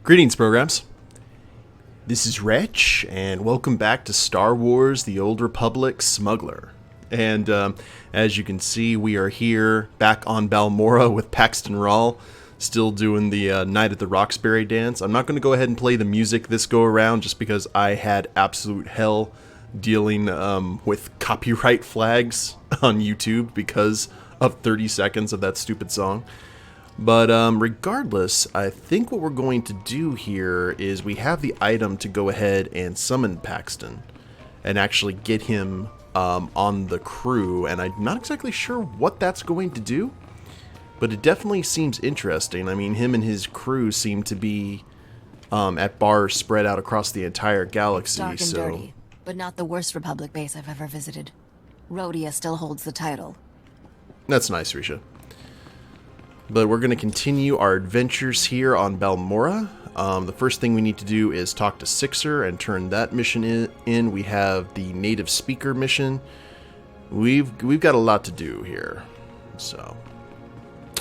Greetings, programs. This is Wretch, and welcome back to Star Wars The Old Republic Smuggler. And as you can see, we are here back on Balmorra with Paxton Rawl, still doing the Night at the Roxbury dance. I'm not going to go ahead and play the music this go around just because I had absolute hell dealing with copyright flags on YouTube because of 30 seconds of that stupid song. But regardless, I think what we're going to do here is we have the item to go ahead and summon Paxton and actually get him on the crew, and I'm not exactly sure what that's going to do, but it definitely seems interesting. I mean, him and his crew seem to be at bars spread out across the entire galaxy. Dark and dirty, but not the worst Republic base I've ever visited. Rhodia still holds the title. That's nice, Risha. But we're going to continue our adventures here on Balmorra. The first thing we need to do is talk to Sixer and turn that mission in. We have the native speaker mission. We've got a lot to do here. So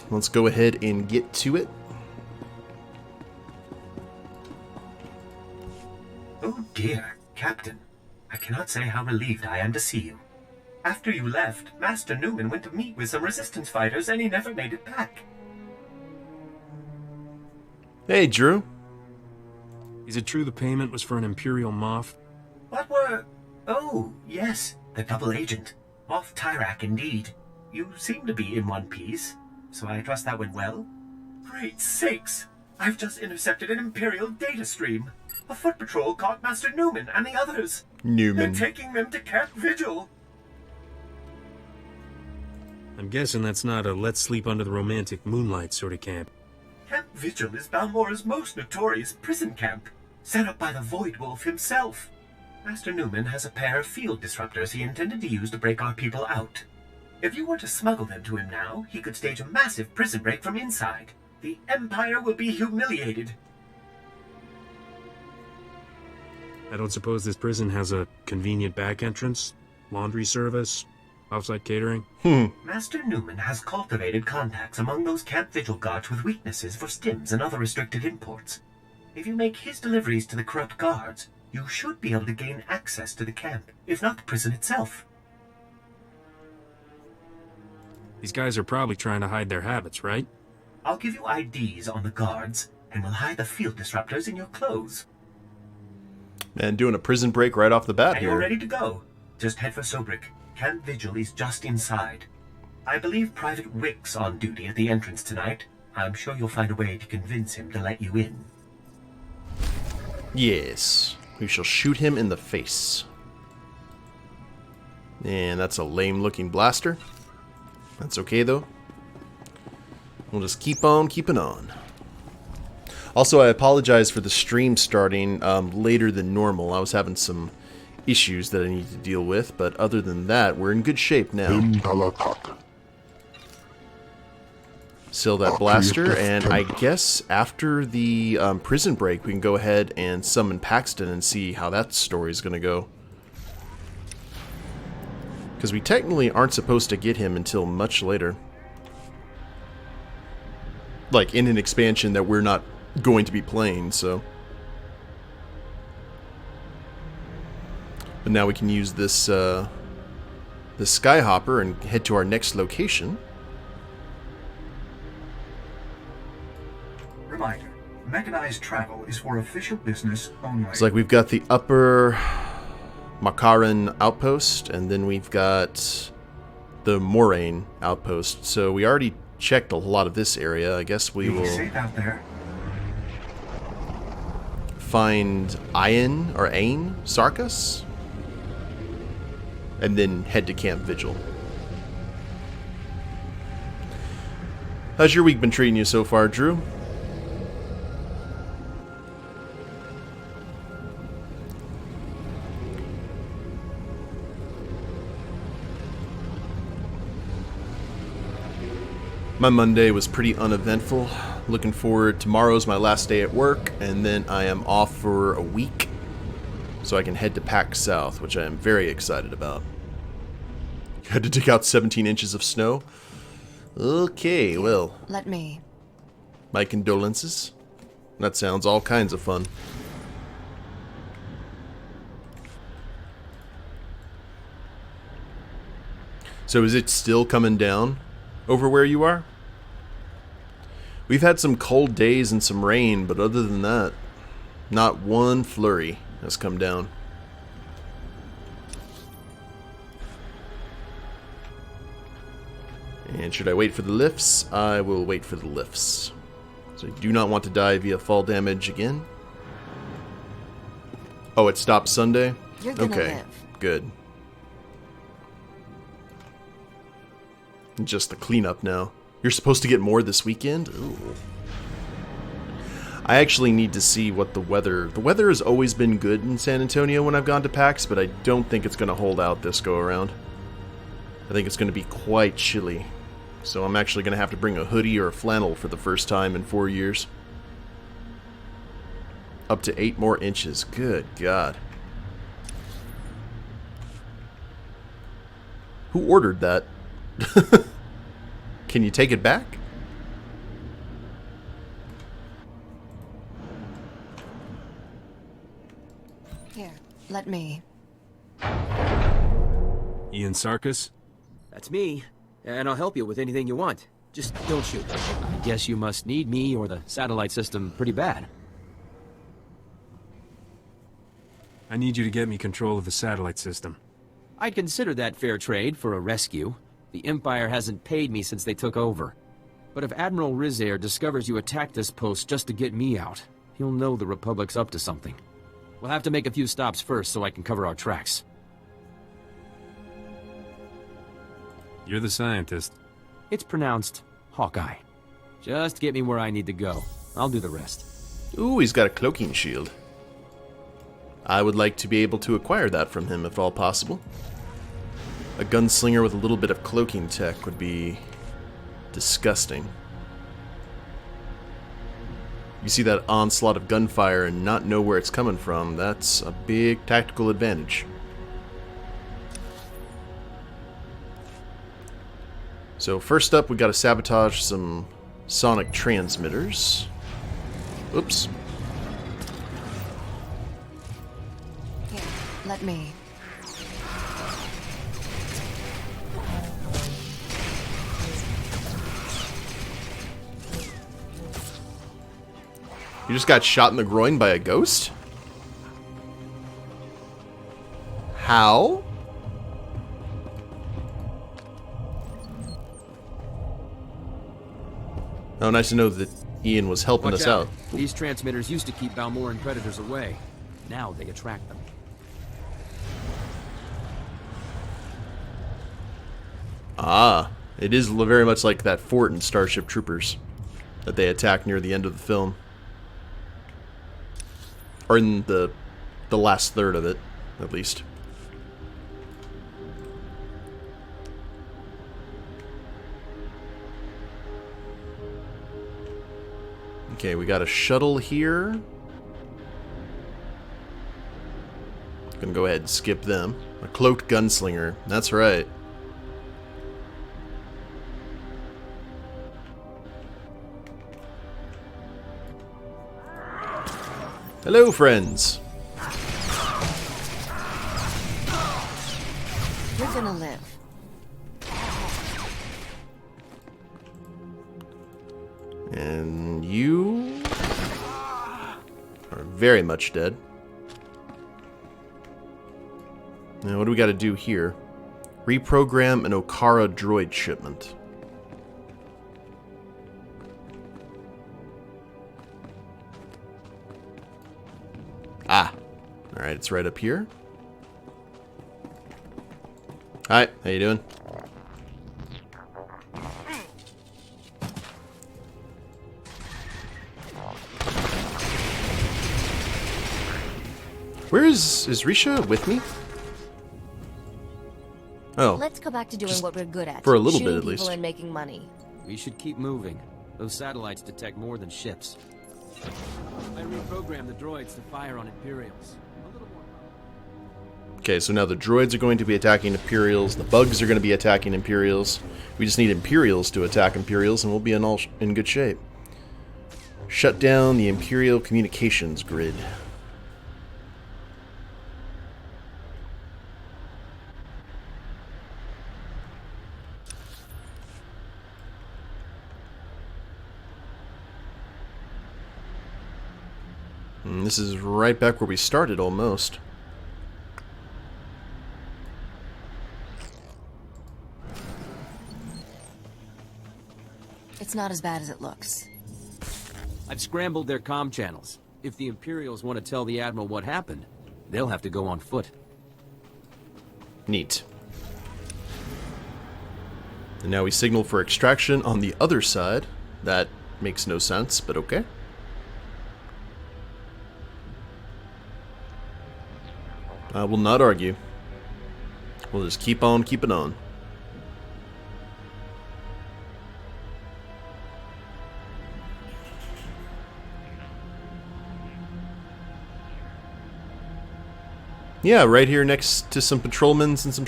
let's go ahead and get to it. Oh dear, Captain. I cannot say how relieved I am to see you. After you left, Master Newman went to meet with some resistance fighters and he never made it back. Hey, Drew. Is it true the payment was for an Imperial Moff? What were... Oh, yes, the double agent. Off Tyrak, indeed. You seem to be in one piece, so I trust that went well. Great sakes! I've just intercepted an Imperial data stream. A foot patrol caught Master Newman and the others. Newman. They're taking them to Camp Vigil. I'm guessing that's not a let's sleep under the romantic moonlight sort of camp. Camp Vigil is Balmorra's most notorious prison camp, set up by the Void Wolf himself. Master Newman has a pair of field disruptors he intended to use to break our people out. If you were to smuggle them to him now, he could stage a massive prison break from inside. The Empire will be humiliated. I don't suppose this prison has a convenient back entrance, laundry service, offsite catering? Master Newman has cultivated contacts among those Camp Vigil guards with weaknesses for stims and other restricted imports. If you make his deliveries to the corrupt guards, you should be able to gain access to the camp, if not the prison itself. These guys are probably trying to hide their habits, right? I'll give you IDs on the guards, and we'll hide the field disruptors in your clothes. And doing a prison break right off the bat And here. you're ready to go. Just head for Sobrik. Camp Vigil is just inside. I believe Private Wick's on duty at the entrance tonight. I'm sure you'll find a way to convince him to let you in. Yes. We shall shoot him in the face. And that's a lame-looking blaster. That's okay, though. We'll just keep on keeping on. Also, I apologize for the stream starting later than normal. I was having some issues that I need to deal with, but other than that, we're in good shape now. Seal that blaster, and I guess after the prison break, we can go ahead and summon Paxton and see how that story is going to go. Because we technically aren't supposed to get him until much later. Like, in an expansion that we're not going to be playing, so... But now we can use this Skyhopper and head to our next location. Reminder, mechanized travel is for official business only. It's like we've got the upper Makaran outpost, and then we've got the Moraine outpost. So we already checked a lot of this area. I guess we will safe out there. find Ayn Sarkas, and then head to Camp Vigil. How's your week been treating you so far, Drew? My Monday was pretty uneventful. Looking forward, tomorrow's my last day at work, and then I am off for a week, so I can head to PAX South, which I am very excited about. Had to dig out 17 inches of snow. Okay, well, Let me. my condolences. That sounds all kinds of fun. So is it still coming down over where you are? We've had some cold days and some rain, but other than that, not one flurry has come down. And should I wait for the lifts? I will wait for the lifts. So you do not want to die via fall damage again. Oh, it stops Sunday? You're gonna okay, live. good. Just the cleanup now. You're supposed to get more this weekend? Ooh. I actually need to see what the weather... The weather has always been good in San Antonio when I've gone to PAX, but I don't think it's going to hold out this go-around. I think it's going to be quite chilly. So I'm actually going to have to bring a hoodie or a flannel for the first time in 4 years. Up to 8 more inches. Good God. Who ordered that? Can you take it back? Here, let me. Ian Sarkis? That's me, and I'll help you with anything you want. Just don't shoot. I guess you must need me or the satellite system pretty bad. I need you to get me control of the satellite system. I'd consider that fair trade for a rescue. The Empire hasn't paid me since they took over. But if Admiral Rizair discovers you attacked this post just to get me out, he'll know the Republic's up to something. We'll have to make a few stops first so I can cover our tracks. You're the scientist. It's pronounced Hawkeye. Just get me where I need to go. I'll do the rest. Ooh, he's got a cloaking shield. I would like to be able to acquire that from him if all possible. A gunslinger with a little bit of cloaking tech would be disgusting. You see that onslaught of gunfire and not know where it's coming from, that's a big tactical advantage. So first up, we got to sabotage some sonic transmitters. Oops. Here, let me. You just got shot in the groin by a ghost? How? Oh, nice to know that Ian was helping us out. These transmitters used to keep Balmorran predators away. Now they attract them. Ah, it is very much like that fort in Starship Troopers that they attack near the end of the film. Or in the last third of it, at least. Okay, we got a shuttle here. Gonna go ahead and skip them. A cloaked gunslinger, that's right. Hello, friends. You're gonna live. And you are very much dead. Now, what do we got to do here? Reprogram an Okara droid shipment. Ah, all right, it's right up here. Hi, how you doing? Where is Risha with me? Oh, Let's go back to doing just what we're good at. for a little bit, shooting at least. people and making money. We should keep moving. Those satellites detect more than ships. I reprogrammed the droids to fire on Imperials. A little more. okay, so now the droids are going to be attacking Imperials, the bugs are going to be attacking Imperials. We just need Imperials to attack Imperials and we'll be in good shape. Shut down the Imperial communications grid. And this is right back where we started, almost. It's not as bad as it looks. I've scrambled their comm channels. If the Imperials want to tell the Admiral what happened, they'll have to go on foot. Neat. And now we signal for extraction on the other side. That makes no sense, but okay. I will not argue. We'll just keep on keeping on. Yeah, right here next to some patrolmans and some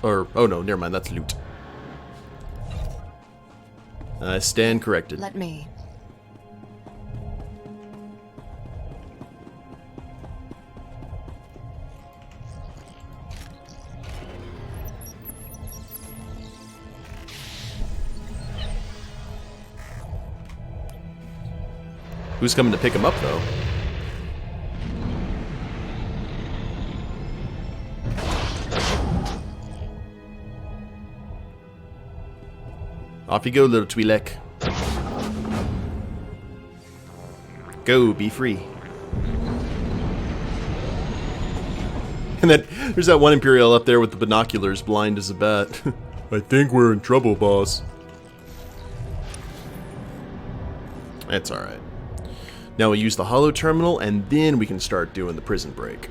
or, oh no, never mind, that's loot. I stand corrected. Let me. Who's coming to pick him up, though? Off you go, little Twi'lek. Go, be free. And then there's that one Imperial up there with the binoculars, blind as a bat. I think we're in trouble, boss. That's alright. Now we'll use the holo terminal, and then we can start doing the prison break.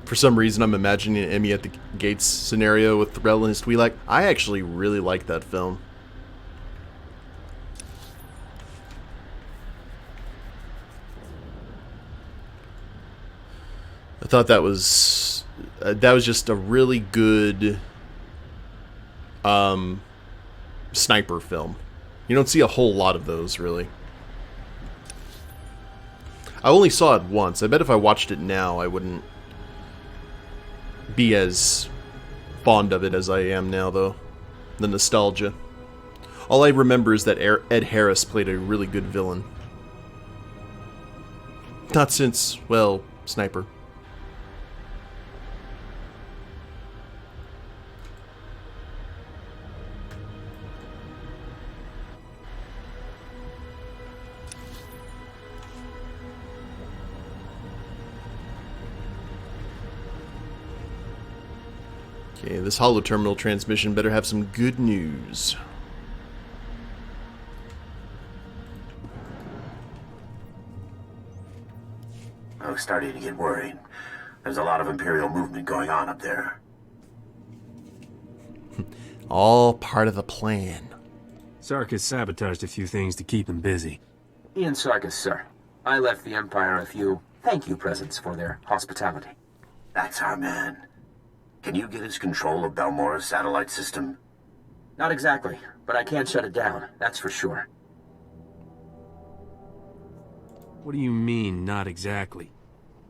For some reason, I'm imagining an Emmy at the Gates scenario with Thorell and his Twi'lek. I actually really like that film. I thought that was just a really good sniper film. You don't see a whole lot of those, really. I only saw it once. I bet if I watched it now, I wouldn't be as fond of it as I am now, though. The nostalgia. All I remember is that Ed Harris played a really good villain. Not since, well, Sniper. Okay, this holo terminal transmission better have some good news. I was starting to get worried. There's a lot of Imperial movement going on up there. All part of the plan. Sarkis sabotaged a few things to keep him busy. Ian Sarkis, sir. I left the Empire a few thank you presents for their hospitality. That's our man. Can you get us control of Balmorra's satellite system? Not exactly, but I can shut it down, that's for sure. What do you mean, not exactly?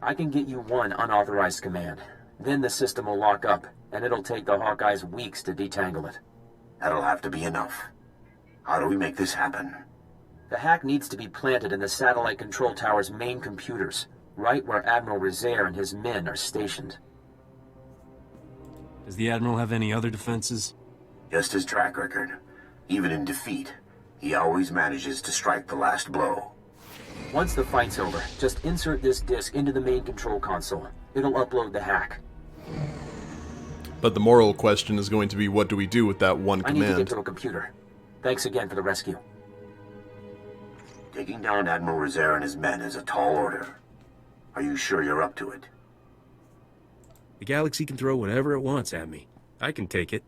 I can get you one unauthorized command. Then the system will lock up, and it'll take the Hawkeyes weeks to detangle it. That'll have to be enough. How do we make this happen? The hack needs to be planted in the satellite control tower's main computers, right where Admiral Rizair and his men are stationed. Does the Admiral have any other defenses? Just his track record. Even in defeat, he always manages to strike the last blow. Once the fight's over, just insert this disk into the main control console. It'll upload the hack. But the moral question is going to be, what do we do with that one I need to get command? to a computer. Thanks again for the rescue. Taking down Admiral Rizair and his men is a tall order. Are you sure you're up to it? The galaxy can throw whatever it wants at me. I can take it.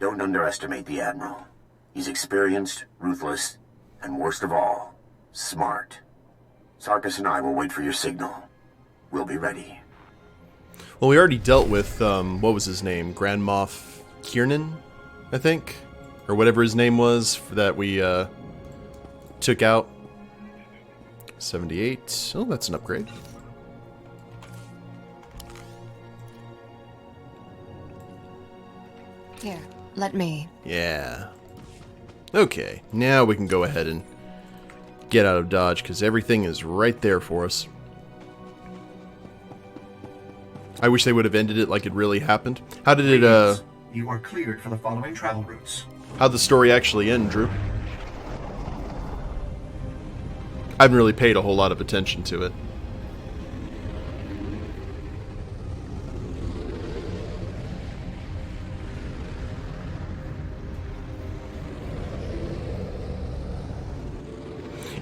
Don't underestimate the Admiral. He's experienced, ruthless, and worst of all, smart. Sarkis and I will wait for your signal. We'll be ready. Well, we already dealt with, what was his name? Grand Moff Kiernan, I think? or whatever his name was that we took out. 78. Oh, that's an upgrade. Here, let me. Yeah. Okay, now we can go ahead and get out of Dodge, because everything is right there for us. I wish they would have ended it like it really happened. How did it, You are cleared for the following travel routes. how'd the story actually end, Drew? I haven't really paid a whole lot of attention to it.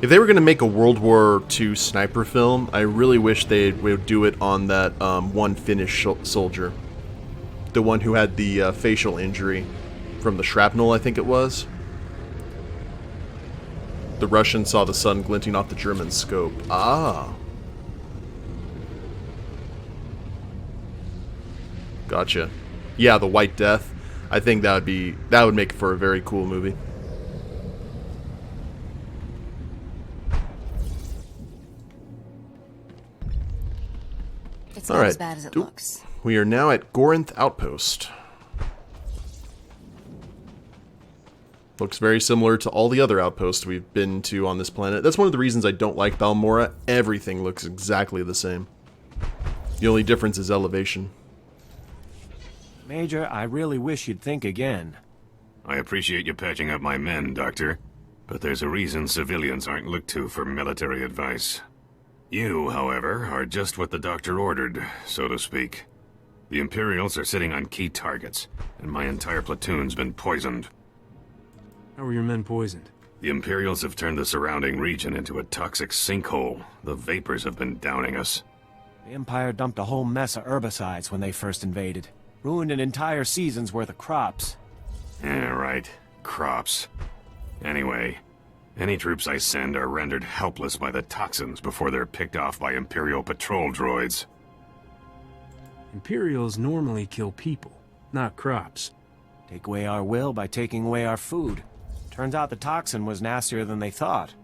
If they were going to make a World War II sniper film, I really wish they would do it on that one Finnish soldier. The one who had the facial injury from the shrapnel, I think it was. The Russian saw the sun glinting off the German scope. Ah. Gotcha. Yeah, the White Death. I think that would make for a very cool movie. It's not as bad as it looks. We are now at Gorinth Outpost. Looks very similar to all the other outposts we've been to on this planet. That's one of the reasons I don't like Balmorra. Everything looks exactly the same. The only difference is elevation. Major, I really wish you'd think again. I appreciate you patching up my men, Doctor. But there's a reason civilians aren't looked to for military advice. You, however, are just what the Doctor ordered, so to speak. The Imperials are sitting on key targets, and my entire platoon's been poisoned. How were your men poisoned? The Imperials have turned the surrounding region into a toxic sinkhole. The vapors have been downing us. The Empire dumped a whole mess of herbicides when they first invaded. Ruined an entire season's worth of crops. Yeah, right. Crops. Anyway, any troops I send are rendered helpless by the toxins before they're picked off by Imperial patrol droids. Imperials normally kill people, not crops. Take away our will by taking away our food. Turns out the toxin was nastier than they thought.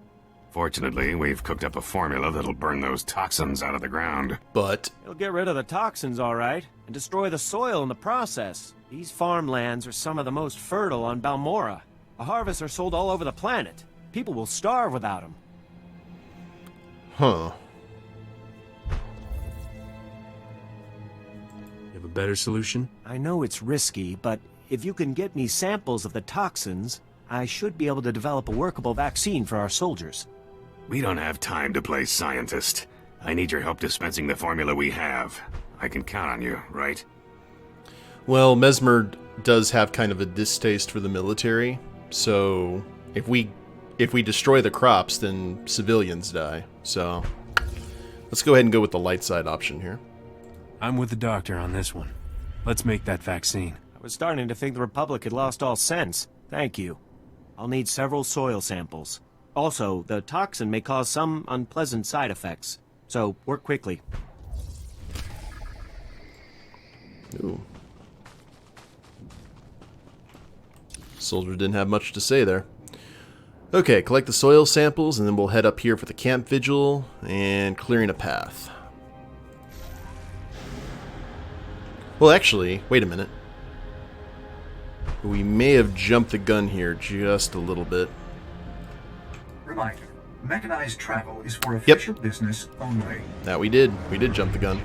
Fortunately, we've cooked up a formula that'll burn those toxins out of the ground. But It'll get rid of the toxins, all right, and destroy the soil in the process. These farmlands are some of the most fertile on Balmorra. The harvests are sold all over the planet. People will starve without them. Huh. You have a better solution? I know it's risky, but if you can get me samples of the toxins, I should be able to develop a workable vaccine for our soldiers. We don't have time to play scientist. I need your help dispensing the formula we have. I can count on you, right? Well, Mesmyrrh does have kind of a distaste for the military, so if we destroy the crops, then civilians die. So let's go ahead and go with the light side option here. I'm with the Doctor on this one. Let's make that vaccine. I was starting to think the Republic had lost all sense. Thank you. I'll need several soil samples. Also, the toxin may cause some unpleasant side effects, so work quickly. Ooh. Soldier didn't have much to say there. Okay, collect the soil samples, and then we'll head up here for the camp vigil and clearing a path. Well, actually, wait a minute. We may have jumped the gun here just a little bit. Reminder, mechanized travel is for official business only. That we did. We did jump the gun.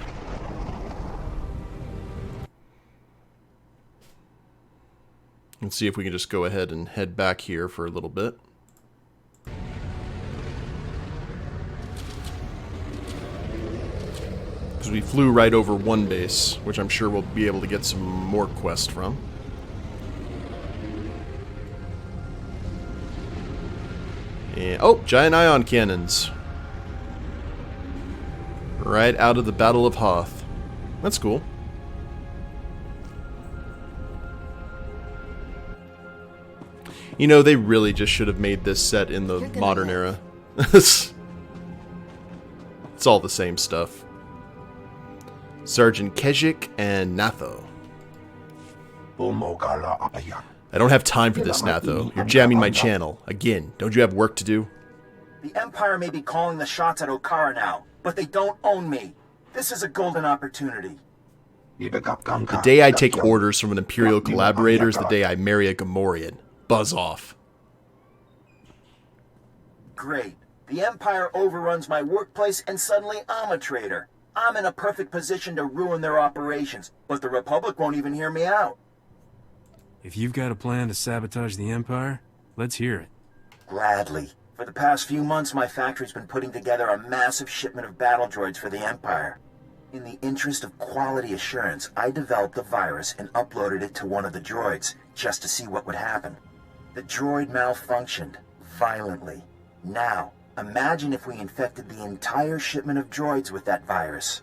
Let's see if we can just go ahead and head back here for a little bit. Because we flew right over one base, which I'm sure we'll be able to get some more quests from. And, oh, giant ion cannons. Right out of the Battle of Hoth. That's cool. You know, they really just should have made this set in the modern era. It's all the same stuff. Sergeant Kejik and Natho. I don't have time for this, Natho. You're jamming my channel. Again, don't you have work to do? The Empire may be calling the shots at Okara now, but they don't own me. This is a golden opportunity. The day I take orders from an Imperial collaborator is the day I marry a Gamorrean. Buzz off. Great. The Empire overruns my workplace and suddenly I'm a traitor. I'm in a perfect position to ruin their operations, but the Republic won't even hear me out. If you've got a plan to sabotage the Empire, let's hear it. Gladly. For the past few months, my factory's been putting together a massive shipment of battle droids for the Empire. In the interest of quality assurance, I developed a virus and uploaded it to one of the droids, just to see what would happen. The droid malfunctioned, violently. Now, imagine if we infected the entire shipment of droids with that virus.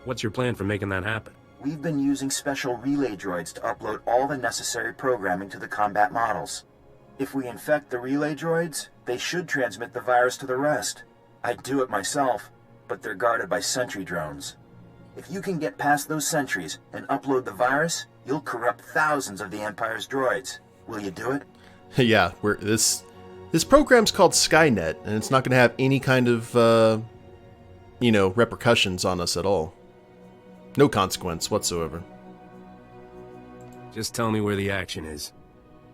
What's your plan for making that happen? We've been using special relay droids to upload all the necessary programming to the combat models. If we infect the relay droids, they should transmit the virus to the rest. I'd do it myself, but they're guarded by sentry drones. If you can get past those sentries and upload the virus, you'll corrupt thousands of the Empire's droids. Will you do it? Yeah, this program's called Skynet, and it's not going to have any kind of, repercussions on us at all. No consequence whatsoever. Just tell me where the action is.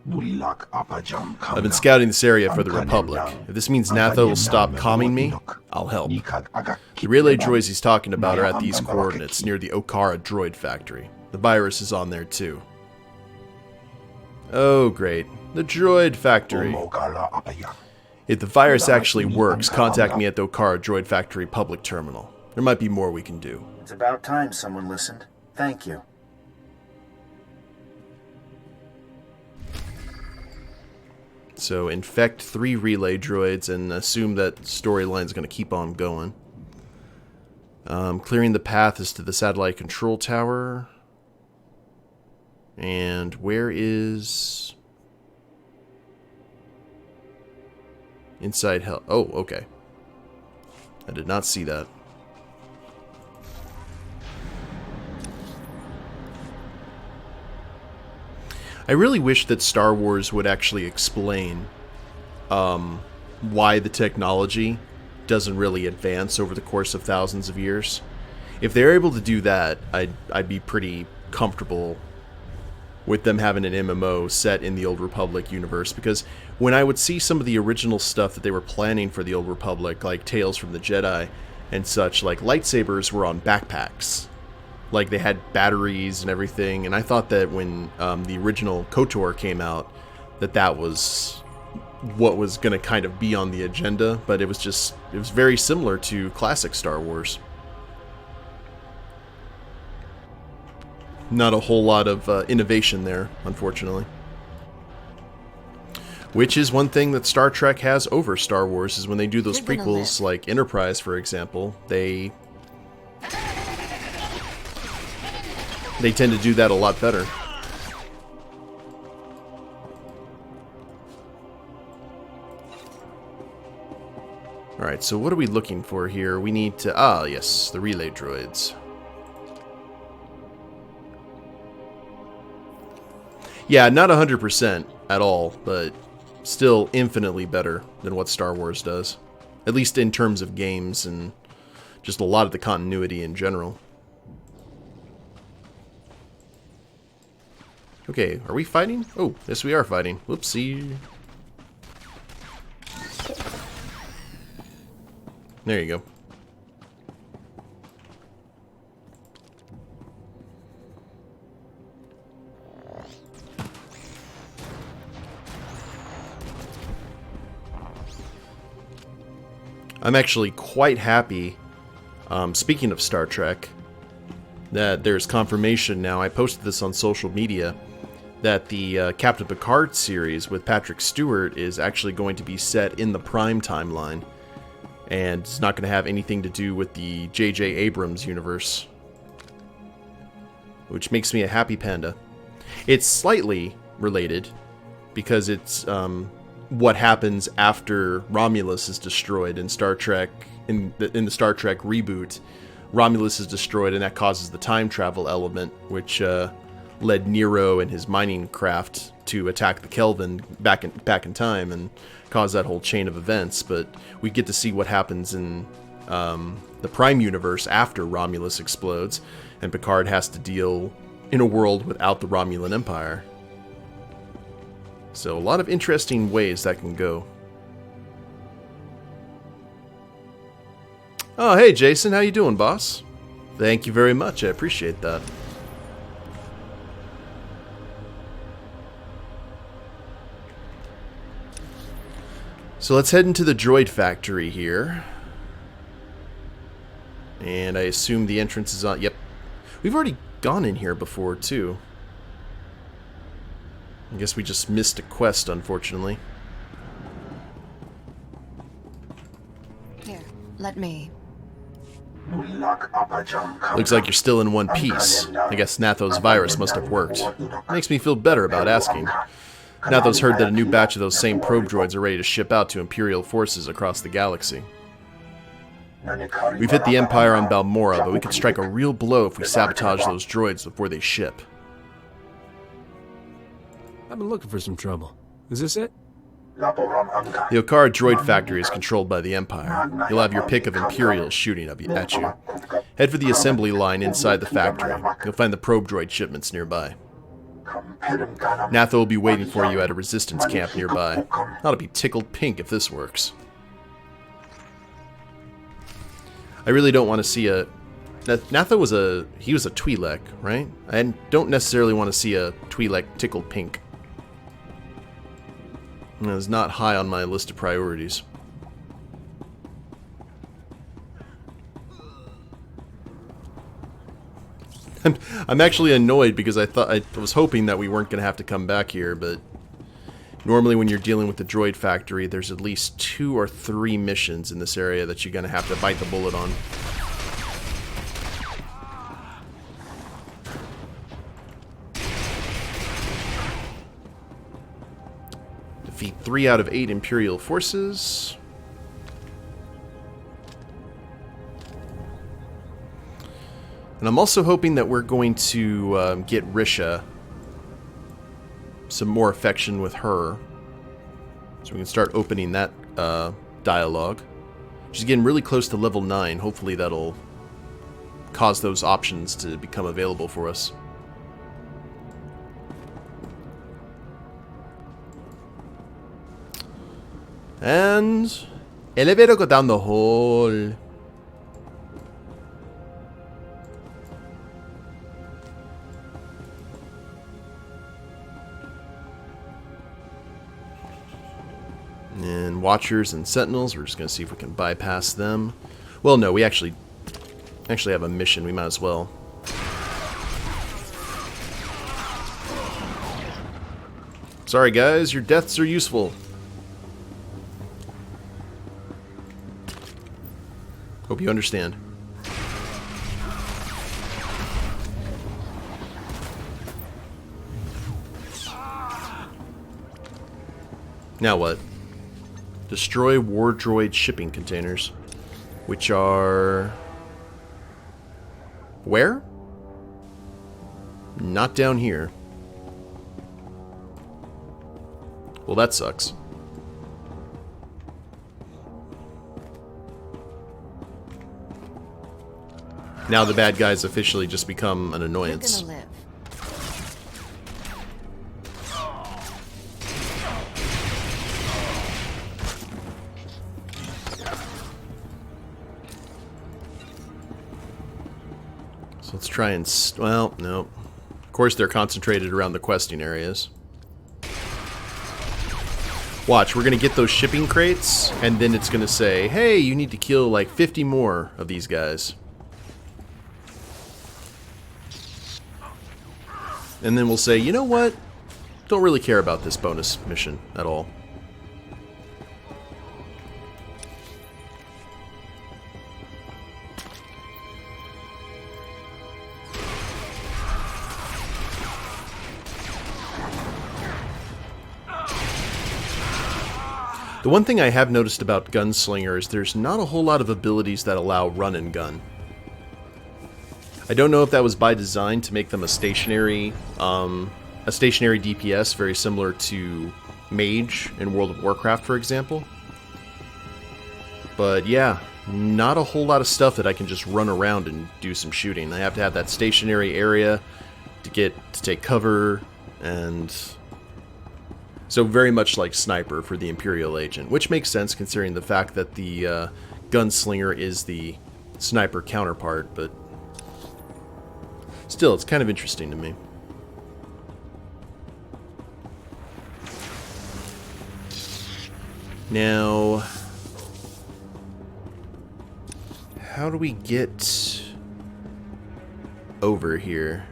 I've been scouting this area for the Republic. If this means Natho will stop calming me, I'll help. The relay droids he's talking about are at these coordinates near the Okara droid factory. The virus is on there too. Oh great, the droid factory. If the virus actually works, contact me at the Okara droid factory public terminal. There might be more we can do. It's about time someone listened. Thank you. So infect 3 relay droids and assume that storyline's going to keep on going. Clearing the path is to the satellite control tower. And where is... Inside hell. Oh, okay. I did not see that. I really wish that Star Wars would actually explain why the technology doesn't really advance over the course of thousands of years. If they're able to do that, I'd be pretty comfortable with them having an MMO set in the Old Republic universe, because when I would see some of the original stuff that they were planning for the Old Republic, like Tales from the Jedi and such, like lightsabers were on backpacks. Like, they had batteries and everything, and I thought that when the original KOTOR came out, that was what was going to kind of be on the agenda, but it was very similar to classic Star Wars. Not a whole lot of innovation there, unfortunately. Which is one thing that Star Trek has over Star Wars, is when they do those prequels, like Enterprise, for example, they tend to do that a lot better. Alright, so what are we looking for here? We need to... Ah, yes, the relay droids. Yeah, not 100% at all, but still infinitely better than what Star Wars does. At least in terms of games and just a lot of the continuity in general. Okay, are we fighting? Oh, yes we are fighting. Whoopsie. There you go. I'm actually quite happy, speaking of Star Trek, that there's confirmation now. I posted this on social media, that the Captain Picard series with Patrick Stewart is actually going to be set in the Prime timeline, and it's not going to have anything to do with the J.J. Abrams universe, which makes me a happy panda. It's slightly related, because it's what happens after Romulus is destroyed in Star Trek, in the Star Trek reboot. Romulus is destroyed, and that causes the time travel element, which led Nero and his mining craft to attack the Kelvin back in time and cause that whole chain of events. But we get to see what happens in the Prime universe after Romulus explodes, and Picard has to deal in a world without the Romulan Empire. So a lot of interesting ways that can go. Oh, hey Jason, how you doing, boss? Thank you very much, I appreciate that. So let's head into the droid factory here. And I assume the entrance is on... Yep. We've already gone in here before, too. I guess we just missed a quest, unfortunately. Here, let me. Looks like you're still in one piece. I guess Natho's virus must have worked. Makes me feel better about asking. Natho's heard that a new batch of those same probe droids are ready to ship out to Imperial forces across the galaxy. We've hit the Empire on Balmorra, but we could strike a real blow if we sabotage those droids before they ship. I've been looking for some trouble. Is this it? The Okara droid factory is controlled by the Empire. You'll have your pick of Imperials shooting at you. Head for the assembly line inside the factory. You'll find the probe droid shipments nearby. Natho will be waiting for you at a resistance camp nearby. Ought to be tickled pink if this works. I really don't want to see a... Natho was a Twi'lek, right? I don't necessarily want to see a Twi'lek tickled pink. It's not high on my list of priorities. I'm actually annoyed because I was hoping that we weren't going to have to come back here, but normally when you're dealing with the droid factory, there's at least 2 or 3 missions in this area that you're going to have to bite the bullet on. Defeat 3 out of 8 Imperial forces. And I'm also hoping that we're going to get Risha some more affection with her. So we can start opening that dialogue. She's getting really close to level 9. Hopefully that'll cause those options to become available for us. And elevator go down the hall. And Watchers and Sentinels, we're just going to see if we can bypass them. Well, no, we actually have a mission. We might as well. Sorry, guys, your deaths are useful. Hope you understand. Now what? Destroy war droid shipping containers, which are... where? Not down here. Well, that sucks. Now the bad guys officially just become an annoyance. You're gonna live. So let's try and... well, no. Of course they're concentrated around the questing areas. Watch, we're going to get those shipping crates, and then it's going to say, hey, you need to kill like 50 more of these guys. And then we'll say, you know what? Don't really care about this bonus mission at all. The one thing I have noticed about Gunslinger is there's not a whole lot of abilities that allow run and gun. I don't know if that was by design to make them a stationary DPS, very similar to Mage in World of Warcraft, for example. But yeah, not a whole lot of stuff that I can just run around and do some shooting. I have to have that stationary area to take cover, and so very much like Sniper for the Imperial Agent, which makes sense considering the fact that the Gunslinger is the Sniper counterpart, but still, it's kind of interesting to me. Now, how do we get over here?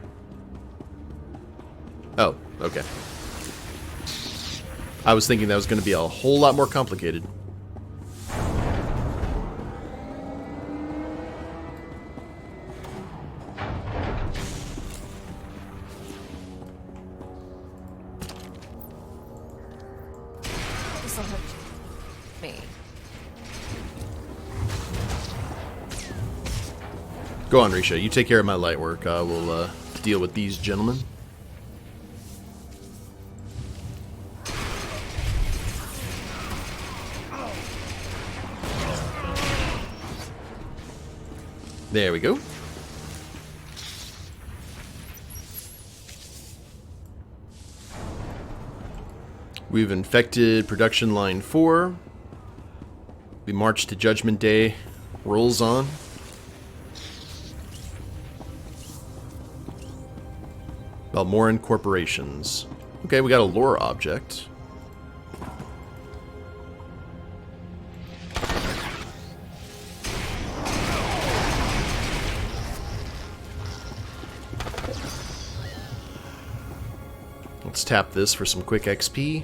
Oh, okay. I was thinking that was going to be a whole lot more complicated. This'll hurt me. Go on, Risha. You take care of my light work. I will deal with these gentlemen. There we go. We've infected production line 4. We march to Judgment Day. Rolls on. Balmorran corporations. Okay, we got a lore object. Let's tap this for some quick XP.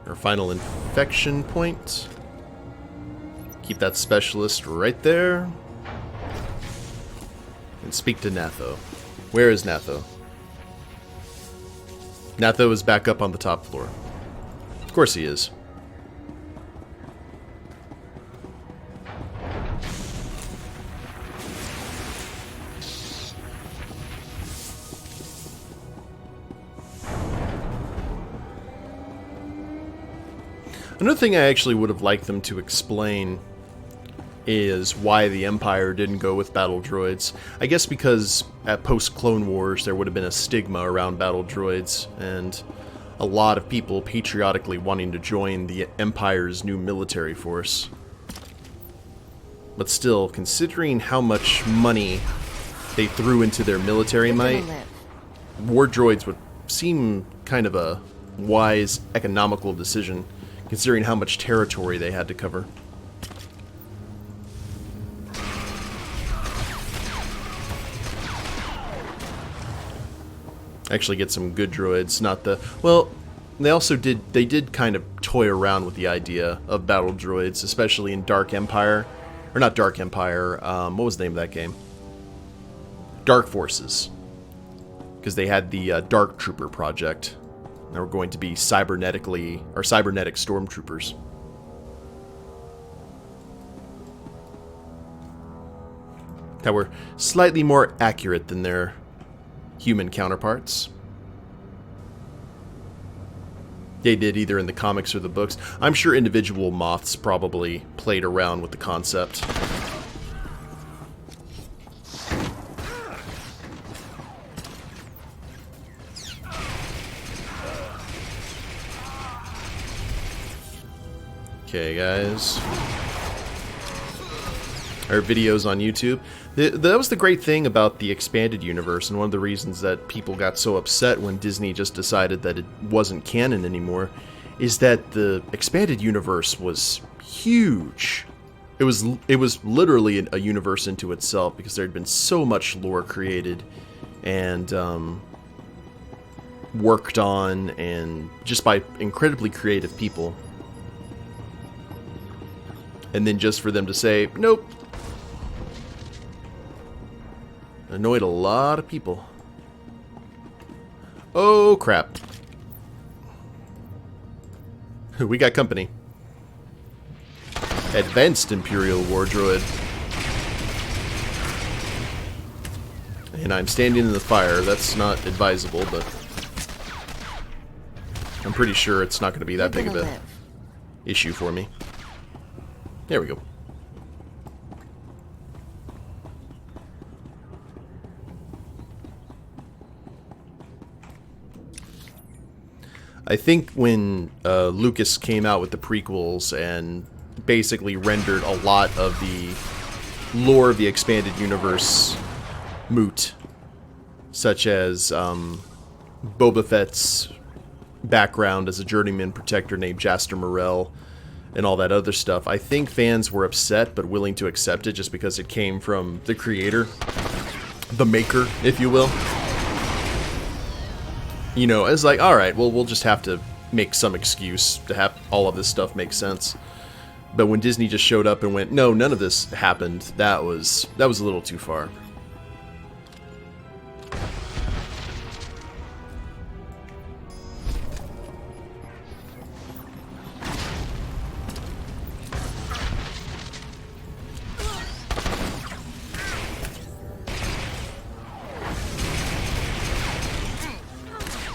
Our final infection point. Keep that specialist right there. And speak to Natho. Where is Natho? Natho is back up on the top floor. Of course he is. Another thing I actually would have liked them to explain is why the Empire didn't go with battle droids. I guess because at post-Clone Wars there would have been a stigma around battle droids, and a lot of people patriotically wanting to join the Empire's new military force. But still, considering how much money they threw into their military might, war droids would seem kind of a wise, economical decision, considering how much territory they had to cover. Actually get some good droids, not the... Well, they did kind of toy around with the idea of battle droids, especially in Dark Empire. Or not Dark Empire, what was the name of that game? Dark Forces. Because they had the Dark Trooper project. They were going to be cybernetic stormtroopers. That were slightly more accurate than their human counterparts. They did, either in the comics or the books. I'm sure individual Moths probably played around with the concept. Okay, guys. Our videos on YouTube. That was the great thing about the expanded universe, and one of the reasons that people got so upset when Disney just decided that it wasn't canon anymore, is that the expanded universe was huge. It was literally a universe into itself, because there had been so much lore created and worked on, and just by incredibly creative people. And then just for them to say, nope. Annoyed a lot of people. Oh, crap. We got company. advanced Imperial war droid. And I'm standing in the fire. That's not advisable, but I'm pretty sure it's not going to be that big of a issue for me. There we go. I think when Lucas came out with the prequels and basically rendered a lot of the lore of the expanded universe moot, such as Boba Fett's background as a journeyman protector named Jaster Morrell and all that other stuff, I think fans were upset but willing to accept it just because it came from the creator, the maker, if you will. You know, it's like, alright, well, we'll just have to make some excuse to have all of this stuff make sense. But when Disney just showed up and went, no, none of this happened, that was a little too far.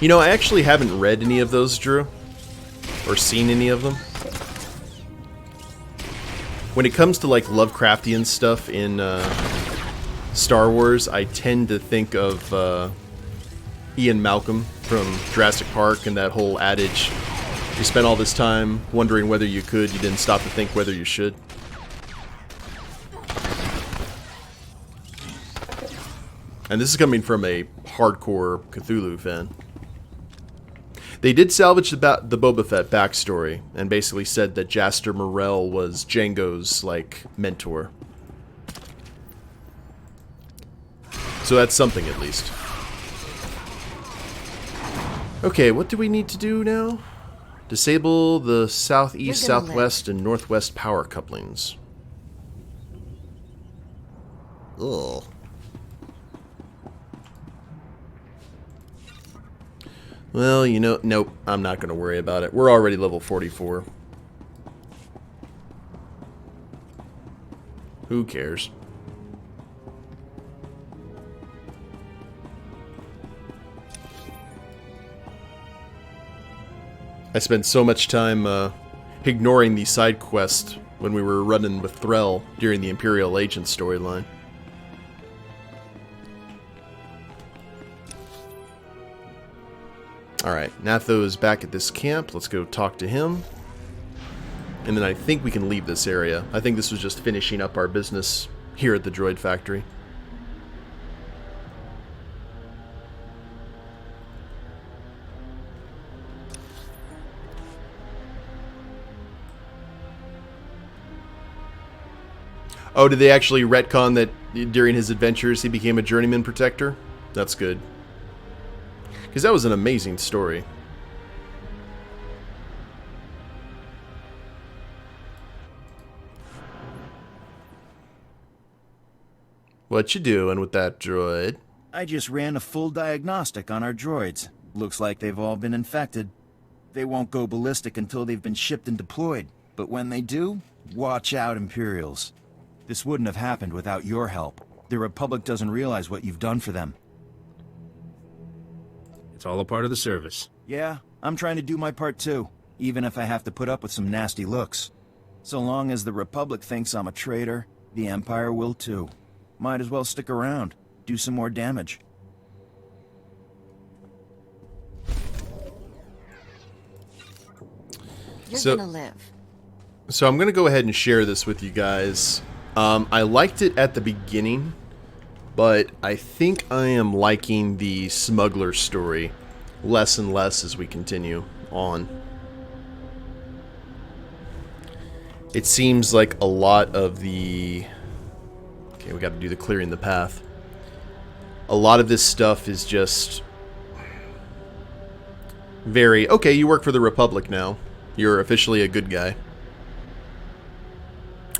You know, I actually haven't read any of those, Drew, or seen any of them. When it comes to, like, Lovecraftian stuff in Star Wars, I tend to think of Ian Malcolm from Jurassic Park and that whole adage, you spent all this time wondering whether you could, you didn't stop to think whether you should. And this is coming from a hardcore Cthulhu fan. They did salvage the Boba Fett backstory, and basically said that Jaster Morrell was Jango's, like, mentor. So that's something, at least. Okay, what do we need to do now? Disable the southeast, southwest, and northwest power couplings. Ugh. Well, you know, nope, I'm not going to worry about it. We're already level 44. Who cares? I spent so much time ignoring the side quest when we were running with Threll during the Imperial Agent storyline. Alright, Natho is back at this camp. Let's go talk to him. And then I think we can leave this area. I think this was just finishing up our business here at the droid factory. Oh, did they actually retcon that during his adventures he became a journeyman protector? That's good. Because that was an amazing story. What you doing with that droid? I just ran a full diagnostic on our droids. Looks like they've all been infected. They won't go ballistic until they've been shipped and deployed. But when they do, watch out, Imperials. This wouldn't have happened without your help. The Republic doesn't realize what you've done for them. It's all a part of the service. Yeah, I'm trying to do my part too, even if I have to put up with some nasty looks. So long as the Republic thinks I'm a traitor, the Empire will too. Might as well stick around, do some more damage. You're gonna live. So I'm gonna go ahead and share this with you guys. I liked it at the beginning, but I think I am liking the Smuggler story less and less as we continue on. It seems like a lot of the... Okay, we got to do the clearing the path. A lot of this stuff is just very, okay, you work for the Republic now. You're officially a good guy.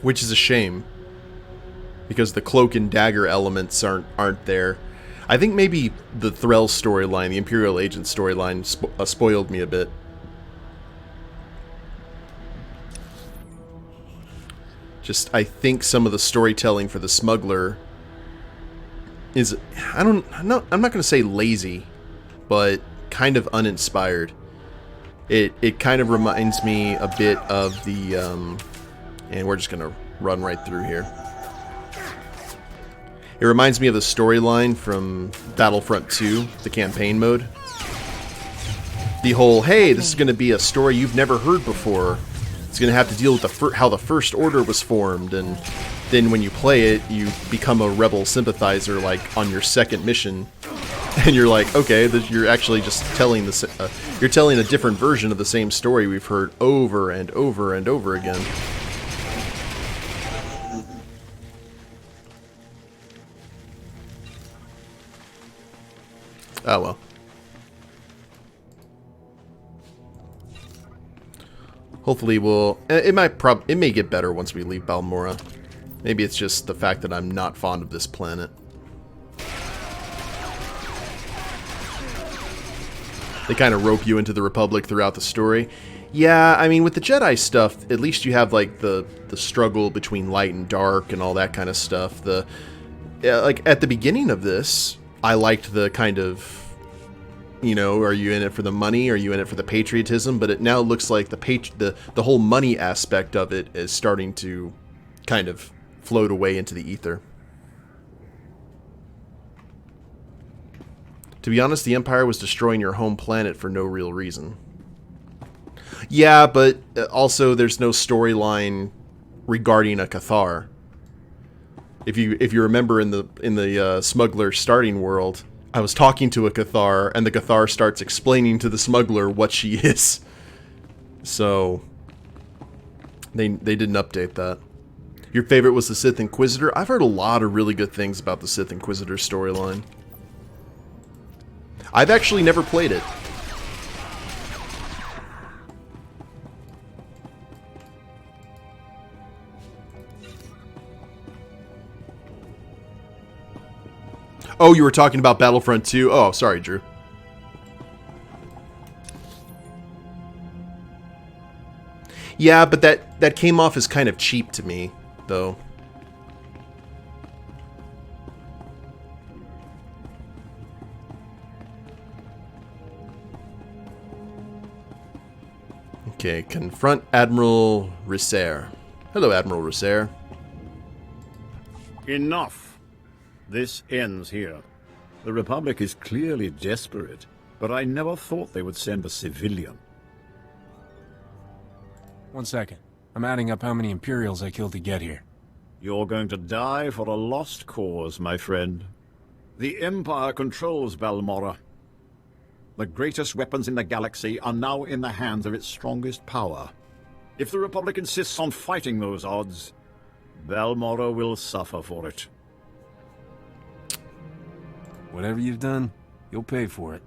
Which is a shame, because the cloak and dagger elements aren't there. I think maybe the Threll storyline, the Imperial Agent storyline, spoiled me a bit. Just, I think some of the storytelling for the Smuggler is, I'm not going to say lazy, but kind of uninspired. It kind of reminds me a bit of the, and we're just going to run right through here. It reminds me of the storyline from Battlefront 2, the campaign mode. The whole, hey, this is going to be a story you've never heard before. It's going to have to deal with how the First Order was formed, and then when you play it, you become a rebel sympathizer, like, on your second mission. And you're like, okay, you're actually just telling you're telling a different version of the same story we've heard over and over and over again. Oh well. Hopefully it may get better once we leave Balmorra. Maybe it's just the fact that I'm not fond of this planet. They kind of rope you into the Republic throughout the story. Yeah, I mean, with the Jedi stuff, at least you have, like, the struggle between light and dark and all that kind of stuff. Like, at the beginning of this, I liked the kind of, you know, are you in it for the money? Are you in it for the patriotism? But it now looks like the whole money aspect of it is starting to kind of float away into the ether. To be honest, the Empire was destroying your home planet for no real reason. Yeah, but also there's no storyline regarding a Cathar. If you remember in the Smuggler starting world, I was talking to a Cathar, and the Cathar starts explaining to the Smuggler what she is. So they didn't update that. Your favorite was the Sith Inquisitor? I've heard a lot of really good things about the Sith Inquisitor storyline. I've actually never played it. Oh, you were talking about Battlefront 2? Oh, sorry, Drew. Yeah, but that came off as kind of cheap to me, though. Okay, confront Admiral Risser. Hello, Admiral Risser. Enough. This ends here. The Republic is clearly desperate, but I never thought they would send a civilian. 1 second. I'm adding up how many Imperials I killed to get here. You're going to die for a lost cause, my friend. The Empire controls Balmorra. The greatest weapons in the galaxy are now in the hands of its strongest power. If the Republic insists on fighting those odds, Balmorra will suffer for it. Whatever you've done, you'll pay for it.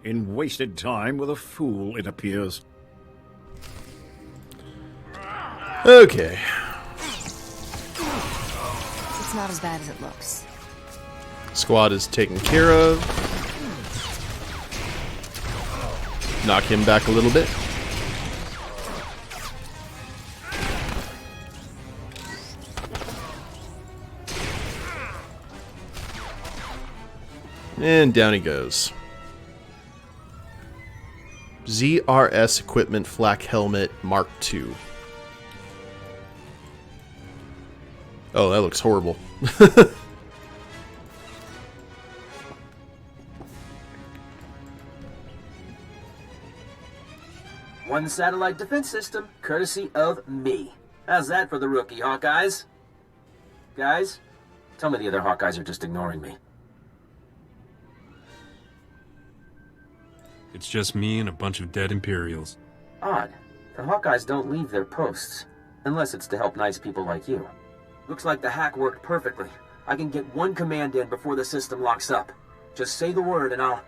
In wasted time with a fool, it appears. Okay. It's not as bad as it looks. Squad is taken care of. Knock him back a little bit. And down he goes. ZRS Equipment Flak Helmet Mark II. Oh, that looks horrible. One satellite defense system, courtesy of me. How's that for the rookie, Hawkeyes? Guys, tell me the other Hawkeyes are just ignoring me. It's just me and a bunch of dead Imperials. Odd. The Hawkeyes don't leave their posts. Unless it's to help nice people like you. Looks like the hack worked perfectly. I can get one command in before the system locks up. Just say the word and I'll...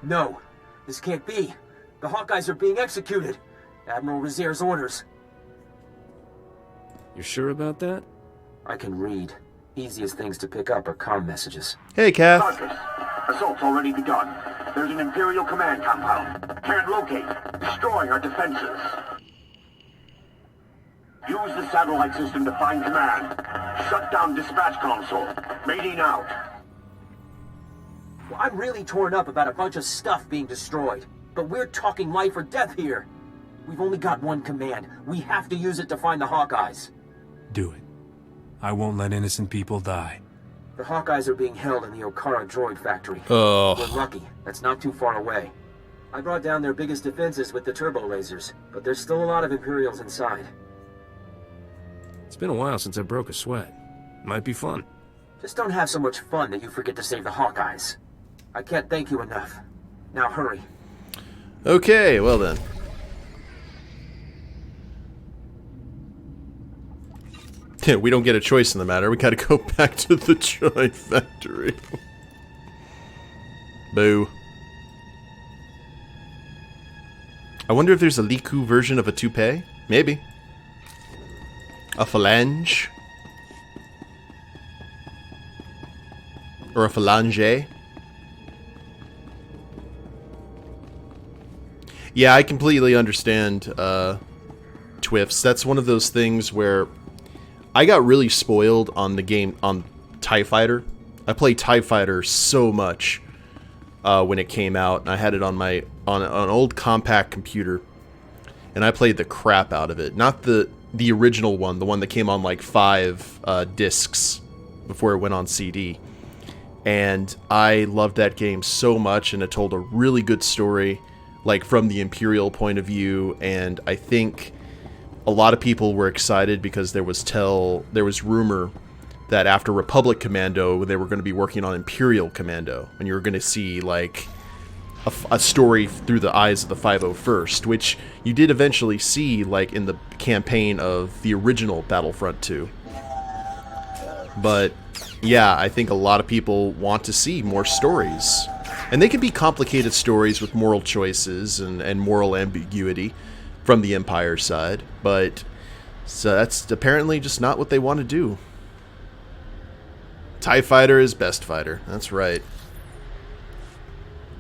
No. This can't be. The Hawkeyes are being executed. Admiral Rizier's orders. You sure about that? I can read. Easiest things to pick up are comm messages. Hey, Kath. Sergeant, assault's already begun. There's an Imperial command compound. Can't locate. Destroying our defenses. Use the satellite system to find command. Shut down dispatch console. Mating out. Well, I'm really torn up about a bunch of stuff being destroyed. But we're talking life or death here. We've only got one command. We have to use it to find the Hawkeyes. Do it. I won't let innocent people die. The Hawkeyes are being held in the Okara droid factory. Oh. We're lucky. That's not too far away. I brought down their biggest defenses with the turbo lasers, but there's still a lot of Imperials inside. It's been a while since I broke a sweat. Might be fun. Just don't have so much fun that you forget to save the Hawkeyes. I can't thank you enough. Now hurry. Okay, well then. Yeah, we don't get a choice in the matter. We gotta go back to the droid factory. Boo. I wonder if there's a Liku version of a toupee? Maybe. A phalange? Or a phalange? Yeah, I completely understand Twiffs. That's one of those things where I got really spoiled on the game on TIE Fighter. I played TIE Fighter so much when it came out. I had it on my on an old compact computer, and I played the crap out of it. Not the original one, the one that came on like 5 discs before it went on CD. And I loved that game so much, and it told a really good story, like from the Imperial point of view. And I think a lot of people were excited because there was rumor that after Republic Commando, they were going to be working on Imperial Commando, and you were going to see like a story through the eyes of the 501st, which you did eventually see, like in the campaign of the original Battlefront 2. But yeah, I think a lot of people want to see more stories, and they can be complicated stories with moral choices and moral ambiguity from the Empire side, but so that's apparently just not what they want to do. TIE Fighter is best fighter. That's right.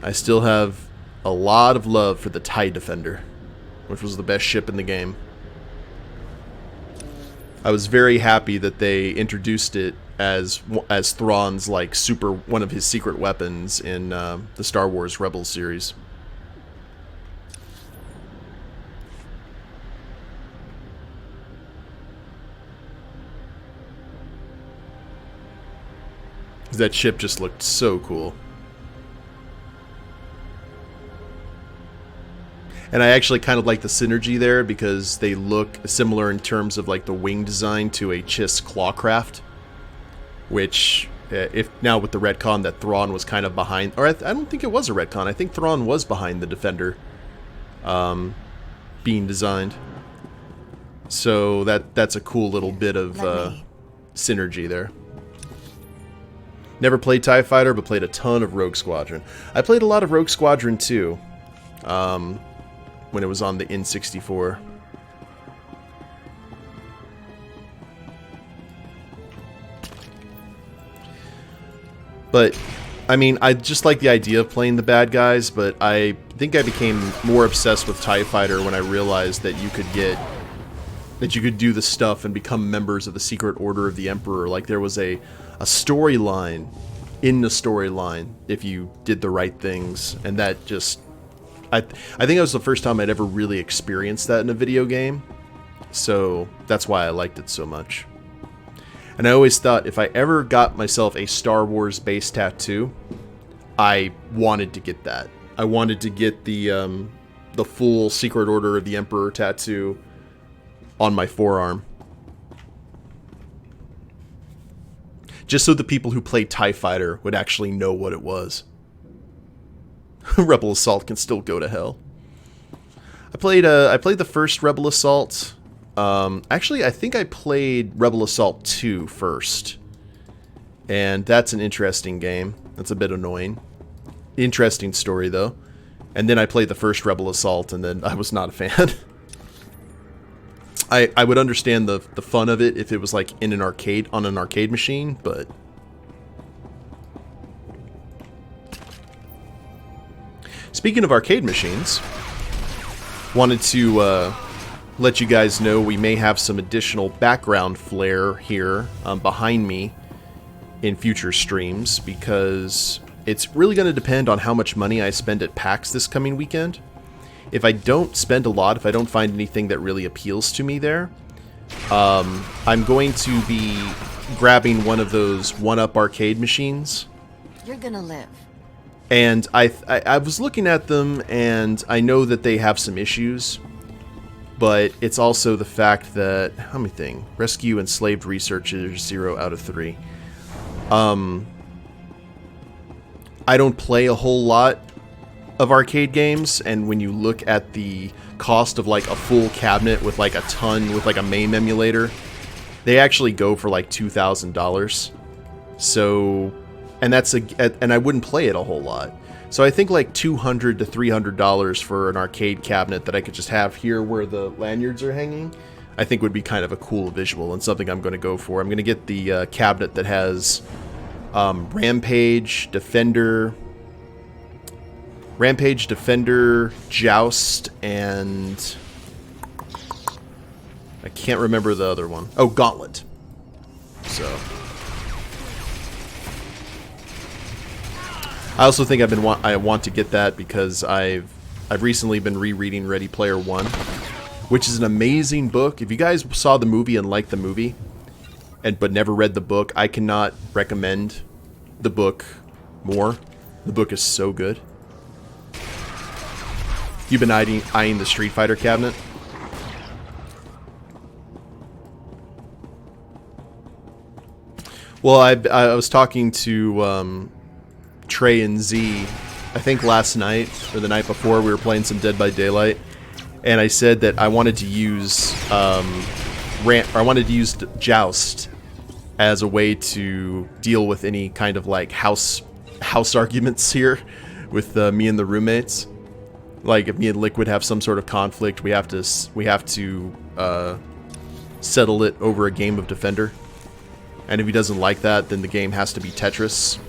I still have a lot of love for the TIE Defender, which was the best ship in the game. I was very happy that they introduced it as Thrawn's like one of his secret weapons in the Star Wars Rebels series. That ship just looked so cool. And I actually kind of like the synergy there because they look similar in terms of like the wing design to a Chiss Clawcraft, which if now with the retcon that Thrawn was kind of behind, or I don't think it was a retcon. I think Thrawn was behind the Defender being designed. So that's a cool little bit of synergy there. Never played TIE Fighter, but played a ton of Rogue Squadron. I played a lot of Rogue Squadron too, when it was on the N64. But, I mean, I just like the idea of playing the bad guys, but I think I became more obsessed with TIE Fighter when I realized that you could do the stuff and become members of the Secret Order of the Emperor. Like, there was a storyline in the storyline if you did the right things, and that just I think that was the first time I'd ever really experienced that in a video game, so that's why I liked it so much. And I always thought if I ever got myself a Star Wars base tattoo, I wanted to get that. I wanted to get the full Secret Order of the Emperor tattoo on my forearm. Just so the people who played TIE Fighter would actually know what it was. Rebel Assault can still go to hell. I played the first Rebel Assault. Actually, I think I played Rebel Assault 2 first. And that's an interesting game. That's a bit annoying. Interesting story, though. And then I played the first Rebel Assault, and then I was not a fan. I would understand the fun of it if it was like in an arcade, on an arcade machine, but speaking of arcade machines, wanted to let you guys know we may have some additional background flair here behind me in future streams, because it's really going to depend on how much money I spend at PAX this coming weekend. If I don't spend a lot, if I don't find anything that really appeals to me there, I'm going to be grabbing one of those 1-up arcade machines. You're gonna live. And I was looking at them, and I know that they have some issues, but it's also the fact that, how many things? Rescue enslaved researchers, 0 out of 3. I don't play a whole lot of arcade games, and when you look at the cost of like a full cabinet with like a ton, with like a MAME emulator, they actually go for like $2,000. So, and and I wouldn't play it a whole lot. So I think like $200 to $300 for an arcade cabinet that I could just have here where the lanyards are hanging, I think would be kind of a cool visual and something I'm going to go for. I'm going to get the cabinet that has Rampage, Defender, Joust, and I can't remember the other one. Oh, Gauntlet. So I also think I want to get that because I've recently been rereading Ready Player One, which is an amazing book. If you guys saw the movie and liked the movie, but never read the book, I cannot recommend the book more. The book is so good. You've been eyeing the Street Fighter cabinet? Well, I was talking to Trey and Z, I think last night or the night before. We were playing some Dead by Daylight, and I said that I wanted to use Joust as a way to deal with any kind of like house arguments here with me and the roommates. Like if me and Liquid have some sort of conflict, we have to settle it over a game of Defender. And if he doesn't like that, then the game has to be Tetris.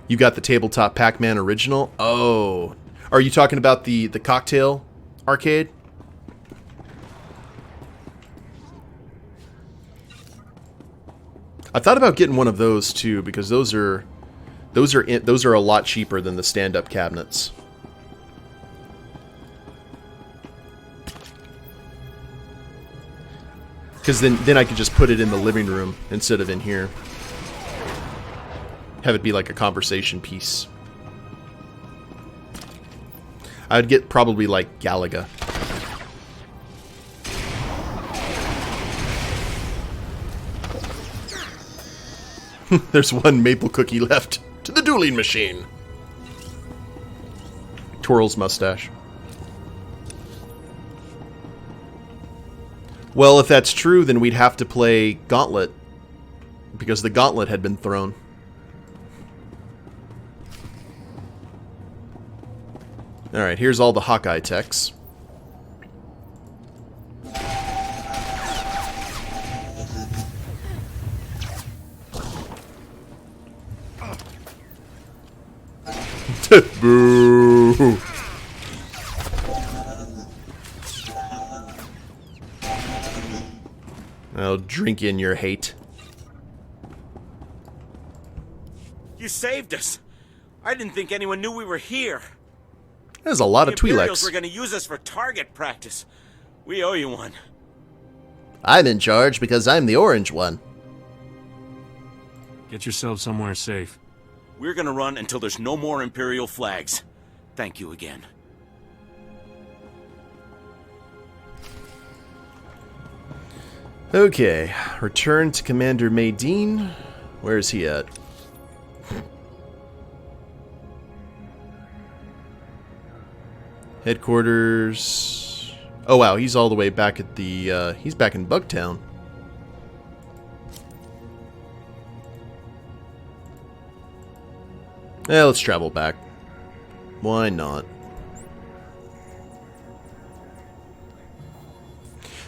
You got the tabletop Pac-Man original? Oh. Are you talking about the cocktail arcade? I thought about getting one of those too, because those are a lot cheaper than the stand-up cabinets. Because then I could just put it in the living room instead of in here. Have it be like a conversation piece. I would get probably like Galaga. There's one maple cookie left. To the dueling machine. Twirls mustache. Well, if that's true, then we'd have to play Gauntlet, because the Gauntlet had been thrown. Alright, here's all the Hawkeye techs. Boo! I'll drink in your hate. You saved us. I didn't think anyone knew we were here. There's a lot of The Imperials Twi'leks. were going to use us for target practice. We owe you one. I'm in charge because I'm the orange one. Get yourself somewhere safe. We're going to run until there's no more Imperial flags. Thank you again. Okay, return to Commander Maydeen. Where is he at? Headquarters. Oh wow, he's all the way back at the, he's back in Bugtown. Yeah, let's travel back. Why not?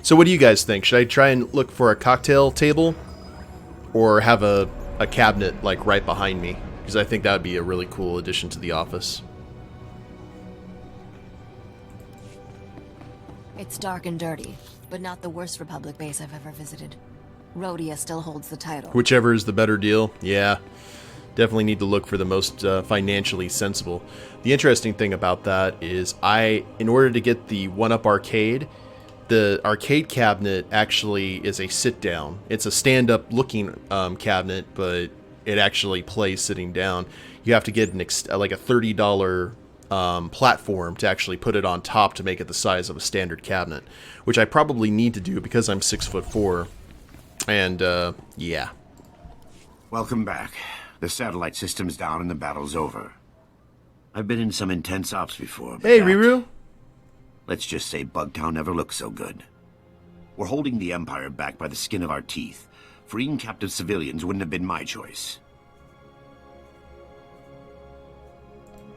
So what do you guys think? Should I try and look for a cocktail table? Or have a cabinet, like, right behind me? Because I think that would be a really cool addition to the office. It's dark and dirty, but not the worst Republic base I've ever visited. Rhodia still holds the title. Whichever is the better deal, yeah. Definitely need to look for the most financially sensible. The interesting thing about that is in order to get the 1-Up arcade, the arcade cabinet actually is a sit-down. It's a stand-up looking cabinet, but it actually plays sitting down. You have to get like a $30 platform to actually put it on top to make it the size of a standard cabinet, which I probably need to do because I'm 6'4", and yeah. Welcome back. The satellite system's down and the battle's over. I've been in some intense ops before. Hey, Riru. Let's just say Bugtown never looked so good. We're holding the Empire back by the skin of our teeth. Freeing captive civilians wouldn't have been my choice.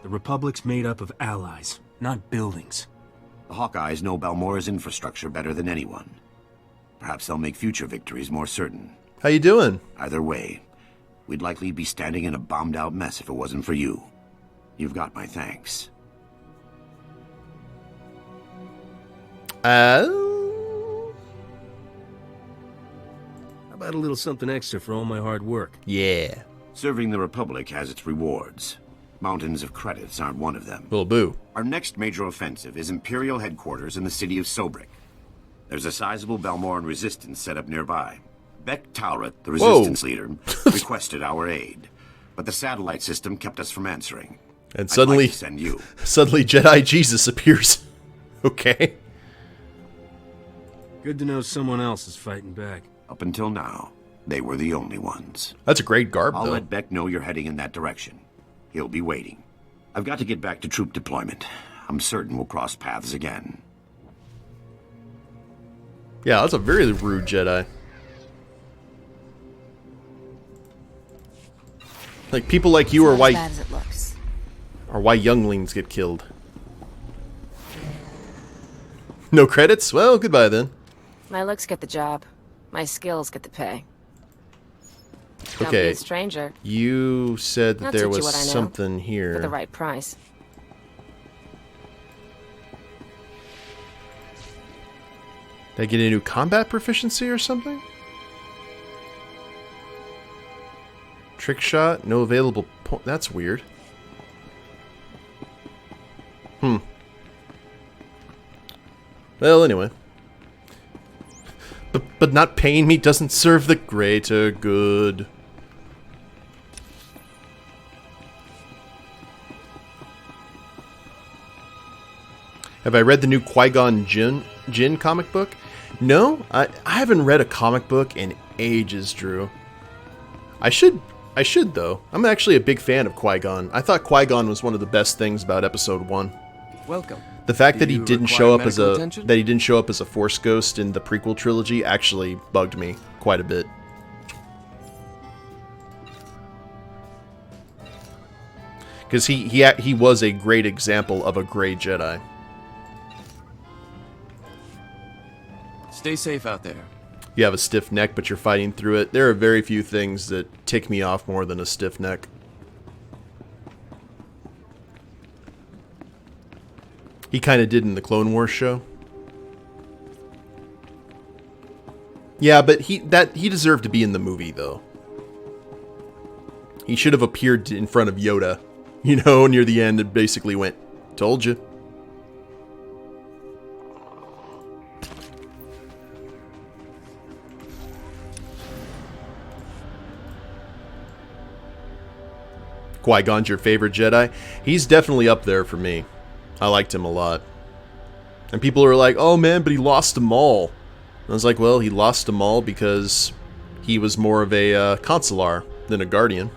The Republic's made up of allies, not buildings. The Hawkeyes know Balmorra's infrastructure better than anyone. Perhaps they'll make future victories more certain. How you doing? Either way, we'd likely be standing in a bombed-out mess if it wasn't for you. You've got my thanks. How about a little something extra for all my hard work? Yeah. Serving the Republic has its rewards. Mountains of credits aren't one of them. Little boo. Our next major offensive is Imperial headquarters in the city of Sobrik. There's a sizable Balmorran resistance set up nearby. Beck Tauret, the resistance leader, requested our aid, but the satellite system kept us from answering. And suddenly, I'd like to send you. Suddenly Jedi Jesus appears. Okay. Good to know someone else is fighting back. Up until now, they were the only ones. That's a great garb, I'll though. let Beck know you're heading in that direction. He'll be waiting. I've got to get back to troop deployment. I'm certain we'll cross paths again. Yeah, that's a very rude Jedi. Like, people like you are why... As bad as it looks. Are why younglings get killed. No credits? Well, goodbye then. My looks get the job. My skills get the pay. Don't be Okay. a stranger. You said that I'll there teach you was what I know, something here. For the right price. Did I get a new combat proficiency or something? Trick shot, no available point. That's weird. Well, anyway. But not paying me doesn't serve the greater good. Have I read the new Qui-Gon Jinn comic book? No, I haven't read a comic book in ages, Drew. I should though. I'm actually a big fan of Qui-Gon. I thought Qui-Gon was one of the best things about Episode 1. Welcome. The fact that he didn't show up as attention? a Force ghost in the prequel trilogy actually bugged me quite a bit. Because he was a great example of a gray Jedi. Stay safe out there. You have a stiff neck, but you're fighting through it. There are very few things that tick me off more than a stiff neck. He kind of did in the Clone Wars show. Yeah, but he deserved to be in the movie, though. He should have appeared in front of Yoda, you know, near the end and basically went, "Told you." Qui-Gon's your favorite Jedi? He's definitely up there for me. I liked him a lot. And people are like, "Oh man, but he lost them all." And I was like, well, he lost them all because he was more of a consular than a guardian.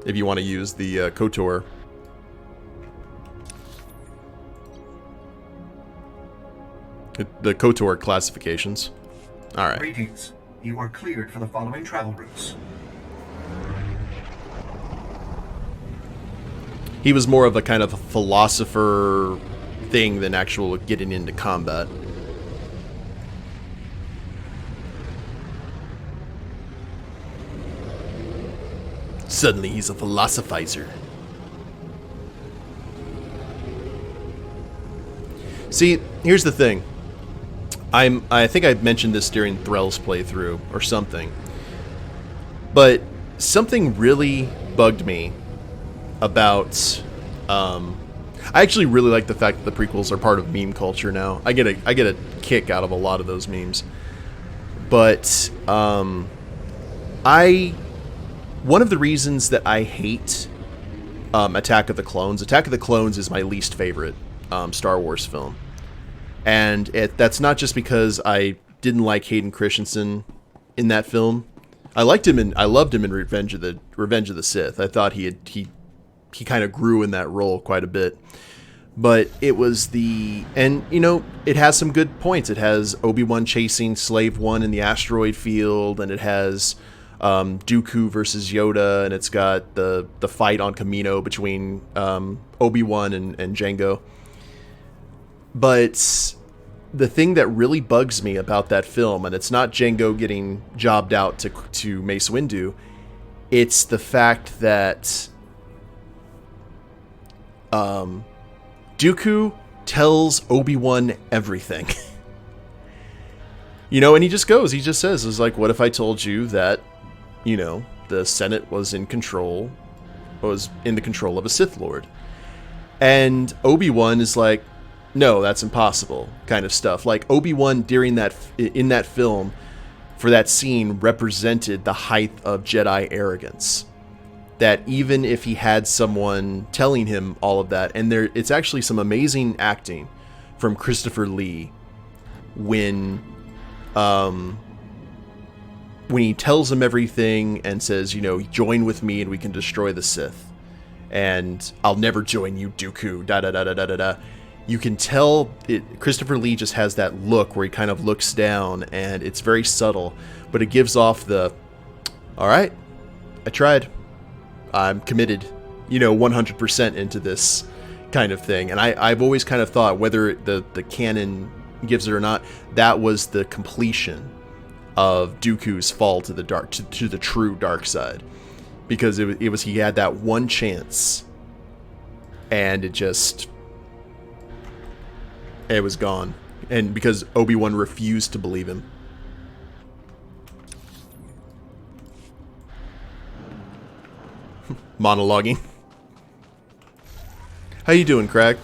If you want to use the KOTOR. The KOTOR classifications. Alright. Greetings. You are cleared for the following travel routes. He was more of a kind of a philosopher thing than actual getting into combat. Suddenly he's a philosophizer. See, here's the thing. I think I mentioned this during Threll's playthrough or something, but something really bugged me about. I actually really like the fact that the prequels are part of meme culture now. I get a kick out of a lot of those memes, but one of the reasons that I hate Attack of the Clones. Attack of the Clones is my least favorite Star Wars film. And that's not just because I didn't like Hayden Christensen in that film. I loved him in Revenge of the Sith. I thought he kind of grew in that role quite a bit. But it was it has some good points. It has Obi-Wan chasing Slave One in the asteroid field, and it has Dooku versus Yoda, and it's got the fight on Kamino between Obi-Wan and Jango. But the thing that really bugs me about that film, and it's not Jango getting jobbed out to Mace Windu, it's the fact that Dooku tells Obi-Wan everything. And he just says, it's like, what if I told you that, the Senate was in the control of a Sith Lord? And Obi-Wan is like, no, that's impossible, kind of stuff. Like, Obi-Wan in that film, for that scene, represented the height of Jedi arrogance. That even if he had someone telling him all of that, and it's actually some amazing acting from Christopher Lee when he tells him everything and says, join with me and we can destroy the Sith. And I'll never join you, Dooku, da-da-da-da-da-da-da. You can tell Christopher Lee just has that look where he kind of looks down, and it's very subtle, but it gives off the, all right, I tried. I'm committed, 100% into this kind of thing. And I've always kind of thought, whether the canon gives it or not, that was the completion of Dooku's fall to the true dark side. Because he had that one chance, and it was gone. And because Obi-Wan refused to believe him. Monologuing. How you doing, Craig?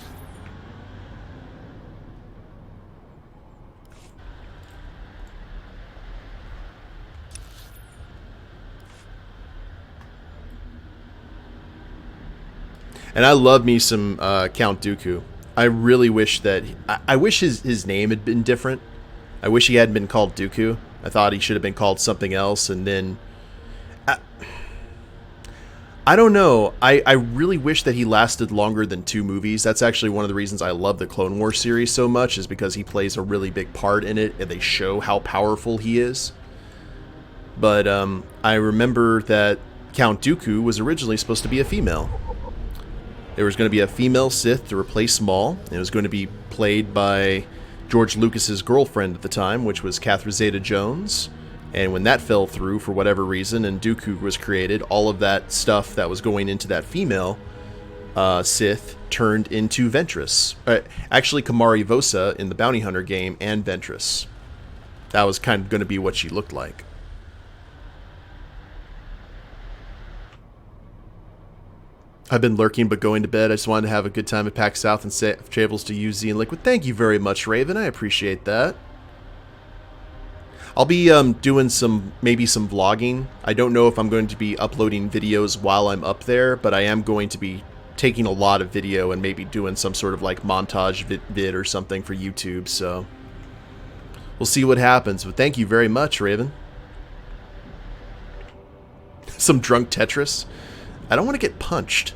And I love me some Count Dooku. I really wish that... I wish his name had been different. I wish he hadn't been called Dooku. I thought he should have been called something else, and then... I don't know. I really wish that he lasted longer than 2 movies. That's actually one of the reasons I love the Clone Wars series so much, is because he plays a really big part in it, and they show how powerful he is. But I remember that Count Dooku was originally supposed to be a female. There was going to be a female Sith to replace Maul. It was going to be played by George Lucas's girlfriend at the time, which was Catherine Zeta-Jones. And when that fell through for whatever reason and Dooku was created, all of that stuff that was going into that female Sith turned into Ventress. Actually, Kamari Vosa in the Bounty Hunter game and Ventress. That was kind of going to be what she looked like. I've been lurking but going to bed. I just wanted to have a good time at PAX South and safe travels to UZ and Liquid. Thank you very much, Raven. I appreciate that. I'll be doing maybe some vlogging. I don't know if I'm going to be uploading videos while I'm up there, but I am going to be taking a lot of video and maybe doing some sort of like montage vid or something for YouTube, so we'll see what happens. But thank you very much, Raven. Some drunk Tetris. I don't want to get punched.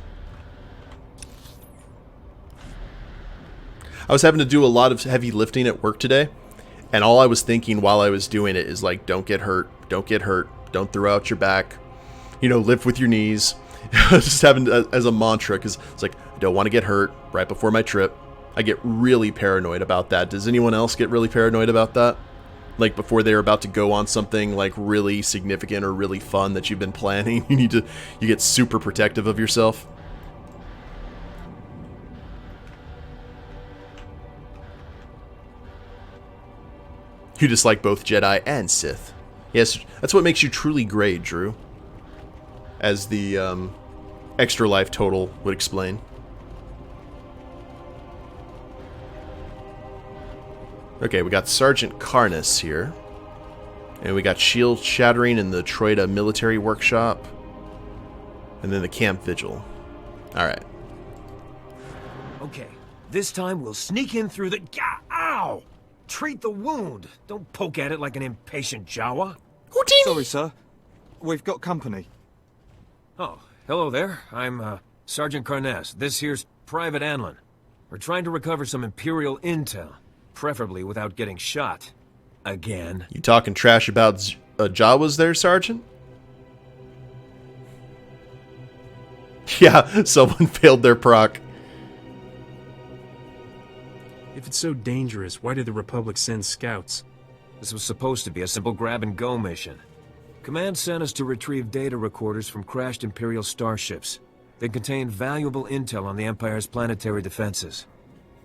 I was having to do a lot of heavy lifting at work today, and all I was thinking while I was doing it is like, don't get hurt, don't throw out your back, lift with your knees. Just having as a mantra, because it's like, I don't want to get hurt right before my trip. I get really paranoid about that. Does anyone else get really paranoid about that? Like before they're about to go on something like really significant or really fun that you've been planning, you get super protective of yourself. You dislike both Jedi and Sith. Yes, that's what makes you truly great, Drew. As the extra life total would explain. Okay, we got Sergeant Karnas here. And we got shield shattering in the Troida military workshop. And then the camp vigil. Alright. Okay, this time we'll sneak in through the... Ow! Treat the wound. Don't poke at it like an impatient Jawa. Sorry, sir. We've got company. Oh, hello there. I'm, Sergeant Karnas. This here's Private Anlin. We're trying to recover some Imperial intel, preferably without getting shot. Again. You talking trash about Jawas there, Sergeant? Yeah, someone failed their proc. If it's so dangerous, why did the Republic send scouts? This was supposed to be a simple grab-and-go mission. Command sent us to retrieve data recorders from crashed Imperial starships. They contained valuable intel on the Empire's planetary defenses.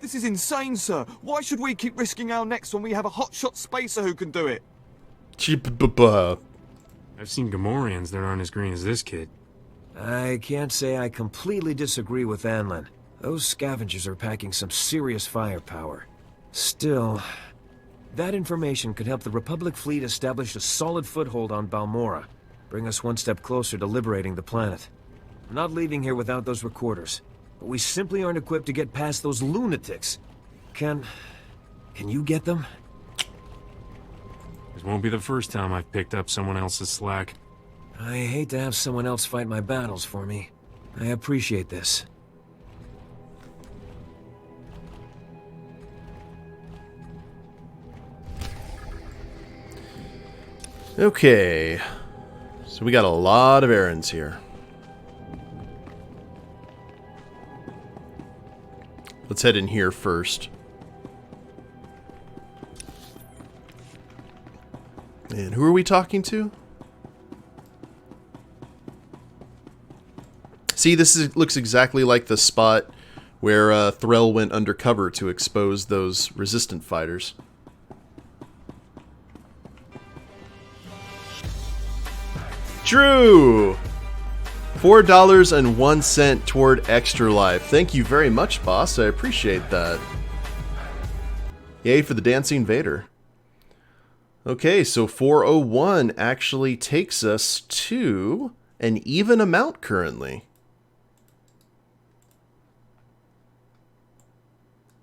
This is insane, sir. Why should we keep risking our necks when we have a hotshot spacer who can do it? I've seen Gamorreans that aren't as green as this kid. I can't say I completely disagree with Anlin. Those scavengers are packing some serious firepower. Still, that information could help the Republic fleet establish a solid foothold on Balmorra, bring us one step closer to liberating the planet. I'm not leaving here without those recorders, but we simply aren't equipped to get past those lunatics. Can you get them? This won't be the first time I've picked up someone else's slack. I hate to have someone else fight my battles for me. I appreciate this. Okay. So we got a lot of errands here. Let's head in here first. And who are we talking to? See, looks exactly like the spot where Threll went undercover to expose those resistant fighters. Drew! $4.01 toward Extra Life. Thank you very much, boss. I appreciate that. Yay for the Dancing Vader. Okay, so 401 actually takes us to an even amount currently.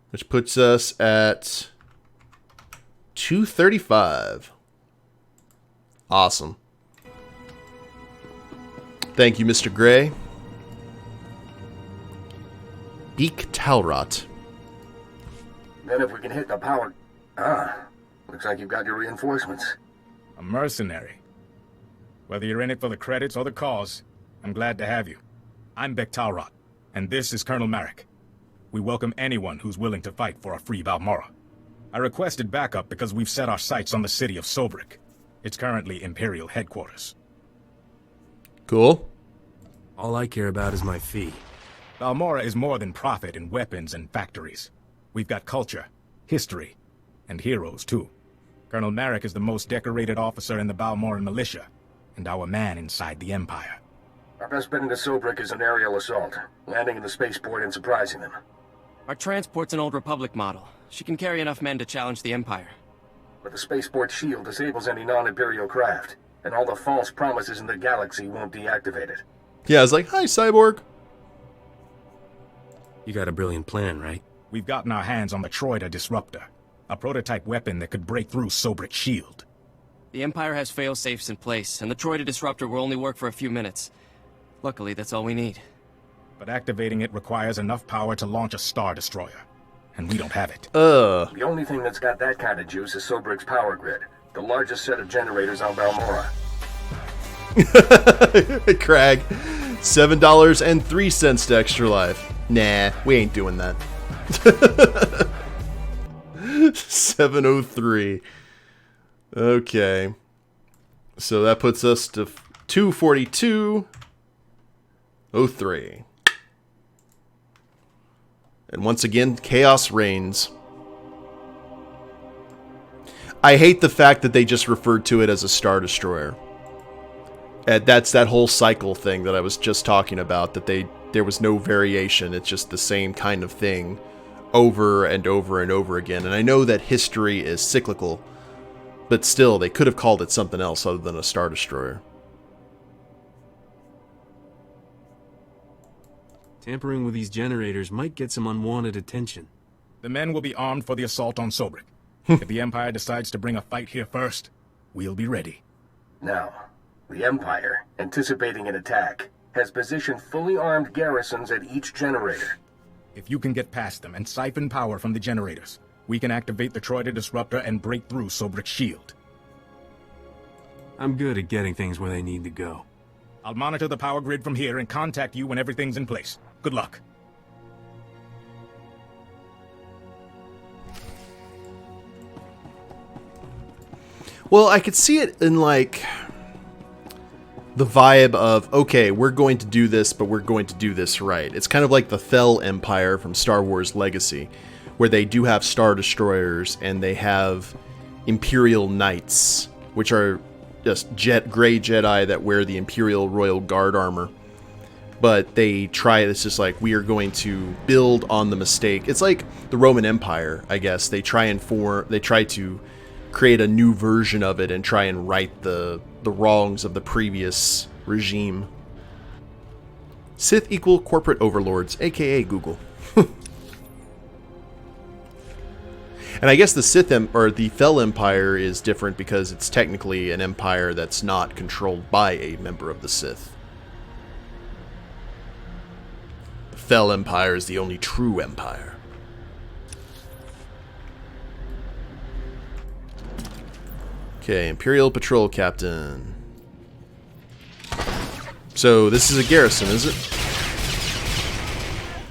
Which puts us at 235. Awesome. Thank you, Mr. Gray. Beak Talrot. Then if we can hit the power... looks like you've got your reinforcements. A mercenary. Whether you're in it for the credits or the cause, I'm glad to have you. I'm Beck Talrot, and this is Colonel Marek. We welcome anyone who's willing to fight for a free Balmorra. I requested backup because we've set our sights on the city of Sobrik. It's currently Imperial headquarters. Cool. All I care about is my fee. Balmorra is more than profit in weapons and factories. We've got culture, history, and heroes too. Colonel Marek is the most decorated officer in the Balmorran militia, and our man inside the Empire. Our best bet into Sobrik is an aerial assault, landing in the spaceport and surprising them. Our transport's an old Republic model. She can carry enough men to challenge the Empire. But the spaceport shield disables any non-Imperial craft, and all the false promises in the galaxy won't deactivate it. Yeah, I was like, hi, Cyborg. You got a brilliant plan, right? We've gotten our hands on the Troida Disruptor, a prototype weapon that could break through Sobrik's shield. The Empire has fail-safes in place, and the Troida Disruptor will only work for a few minutes. Luckily, that's all we need. But activating it requires enough power to launch a Star Destroyer, and we don't have it. The only thing that's got that kind of juice is Sobrik's power grid, the largest set of generators on Balmorra. Crag, $7.03 to Extra Life. Nah, we ain't doing that. 703. Okay. So that puts us to 242.03. And once again, chaos reigns. I hate the fact that they just referred to it as a Star Destroyer. That's that whole cycle thing that I was just talking about, that there was no variation. It's just the same kind of thing over and over and over again. And I know that history is cyclical, but still, they could have called it something else other than a Star Destroyer. Tampering with these generators might get some unwanted attention. The men will be armed for the assault on Sobrik. If the Empire decides to bring a fight here first, we'll be ready. Now, the Empire, anticipating an attack, has positioned fully armed garrisons at each generator. If you can get past them and siphon power from the generators, we can activate the Troida Disruptor and break through Sobrik's shield. I'm good at getting things where they need to go. I'll monitor the power grid from here and contact you when everything's in place. Good luck. Well, I could see it in, like, the vibe of, okay, we're going to do this, but we're going to do this right. It's kind of like the Fel Empire from Star Wars Legacy, where they do have Star Destroyers, and they have Imperial Knights, which are just gray Jedi that wear the Imperial Royal Guard armor. But they try, it's just like, we are going to build on the mistake. It's like the Roman Empire, I guess. They try to create a new version of it and try and right the wrongs of the previous regime. Sith equal corporate overlords, aka Google. And I guess the the Fel Empire is different because it's technically an empire that's not controlled by a member of the Sith. The Fel Empire is the only true empire. Okay, Imperial Patrol Captain. So, this is a garrison, is it?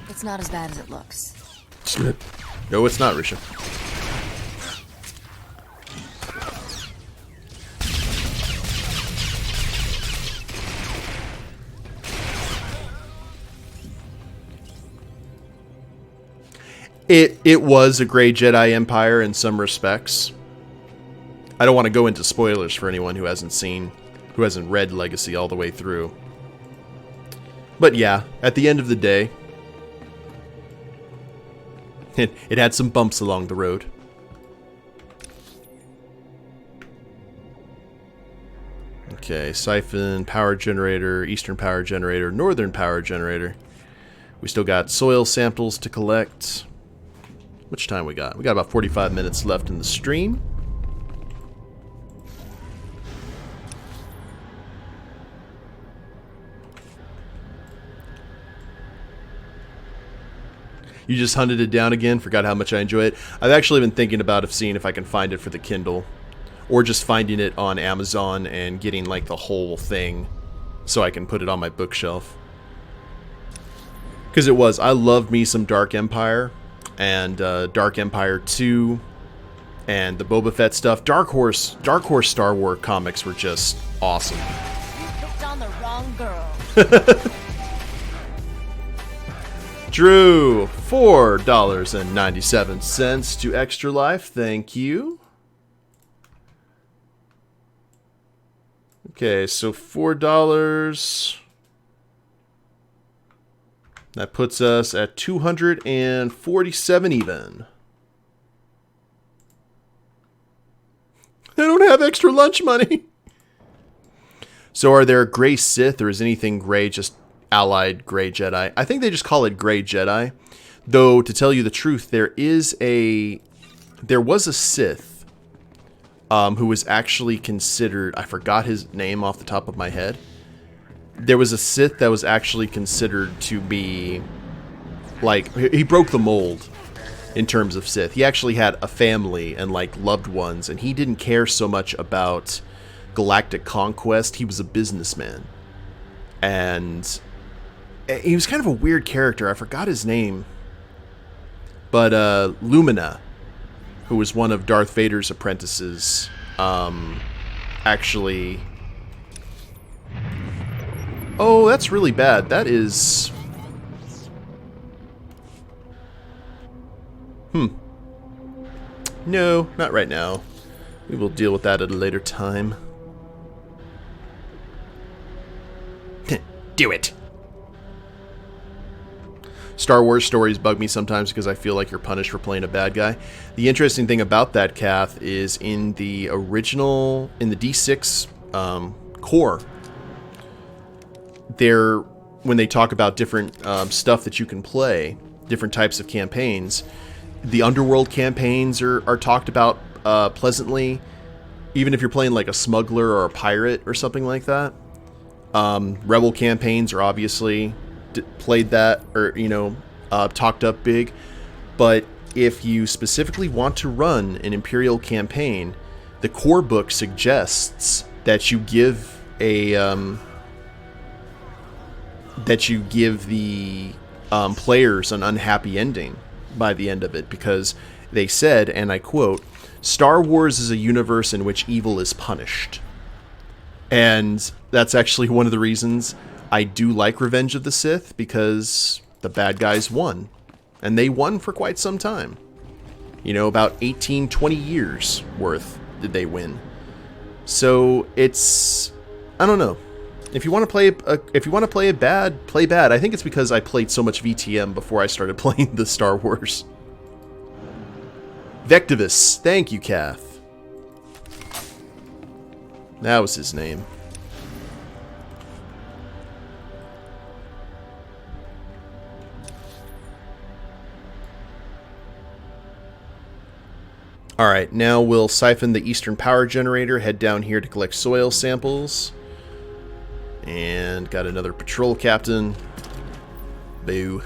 It's not as bad as it looks. No, it's not, Risha. It was a Grey Jedi Empire in some respects. I don't want to go into spoilers for anyone who hasn't read Legacy all the way through. But yeah, at the end of the day, it had some bumps along the road. Okay, Siphon, Power Generator, Eastern Power Generator, Northern Power Generator. We still got soil samples to collect. Which time we got? We got about 45 minutes left in the stream. You just hunted it down again? Forgot how much I enjoy it? I've actually been thinking about seeing if I can find it for the Kindle. Or just finding it on Amazon and getting like the whole thing so I can put it on my bookshelf. Because I love me some Dark Empire and Dark Empire 2 and the Boba Fett stuff. Dark Horse Star Wars comics were just awesome. You picked on the wrong girl. Drew, $4.97 to Extra Life. Thank you. Okay, so $4. That puts us at 247 even. I don't have extra lunch money. So are there Grey Sith, or is anything Grey just allied Grey Jedi? I think they just call it Grey Jedi. Though, to tell you the truth, there was a Sith who was actually considered, I forgot his name off the top of my head. There was a Sith that was actually considered to be, like, he broke the mold in terms of Sith. He actually had a family and, like, loved ones, and he didn't care so much about galactic conquest. He was a businessman. And he was kind of a weird character. I forgot his name. But Lumina, who was one of Darth Vader's apprentices, actually... Oh, that's really bad. That is... No, not right now. We will deal with that at a later time. Do it! Star Wars stories bug me sometimes because I feel like you're punished for playing a bad guy. The interesting thing about that, Kath, is in the original, in the D6 core, when they talk about different stuff that you can play, different types of campaigns, the underworld campaigns are talked about pleasantly, even if you're playing like a smuggler or a pirate or something like that. Rebel campaigns are obviously played that, or talked up big. But if you specifically want to run an Imperial campaign, the core book suggests that you give the players an unhappy ending by the end of it, because they said, and I quote, "Star Wars is a universe in which evil is punished." And that's actually one of the reasons I do like Revenge of the Sith, because the bad guys won. And they won for quite some time. About 18, 20 years worth did they win. So it's, I don't know. If you want to play bad, play bad. I think it's because I played so much VTM before I started playing the Star Wars. Vectivus, thank you, Kath. That was his name. Alright, now we'll siphon the Eastern Power Generator, head down here to collect soil samples. And got another patrol captain. Boo.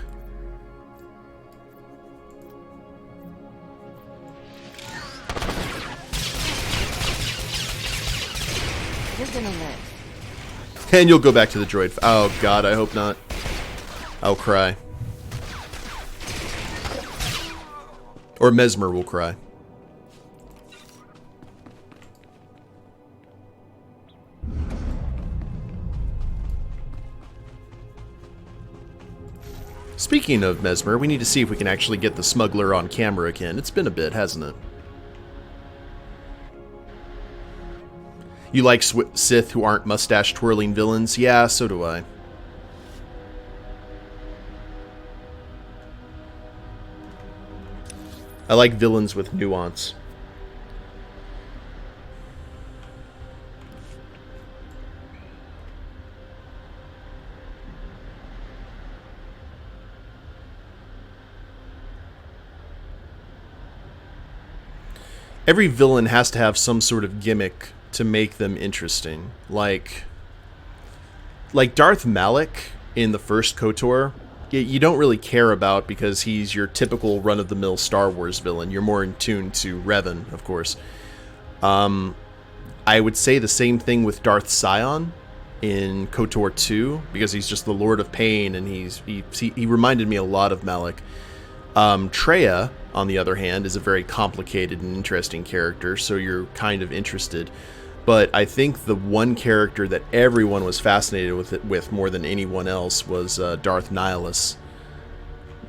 You're gonna live. And you'll go back to the droid. Oh god, I hope not. I'll cry. Or Mesmyrrh will cry. Speaking of Mesmyrrh, we need to see if we can actually get the Smuggler on camera again. It's been a bit, hasn't it? You like Sith who aren't mustache-twirling villains? Yeah, so do I. I like villains with nuance. Every villain has to have some sort of gimmick to make them interesting. Like Darth Malak in the first KOTOR, you don't really care about because he's your typical run-of-the-mill Star Wars villain. You're more in tune to Revan, of course. I would say the same thing with Darth Sion in KOTOR 2, because he's just the Lord of Pain, and he reminded me a lot of Malak. Traya, on the other hand, is a very complicated and interesting character, so you're kind of interested. But I think the one character that everyone was fascinated with more than anyone else was Darth Nihilus.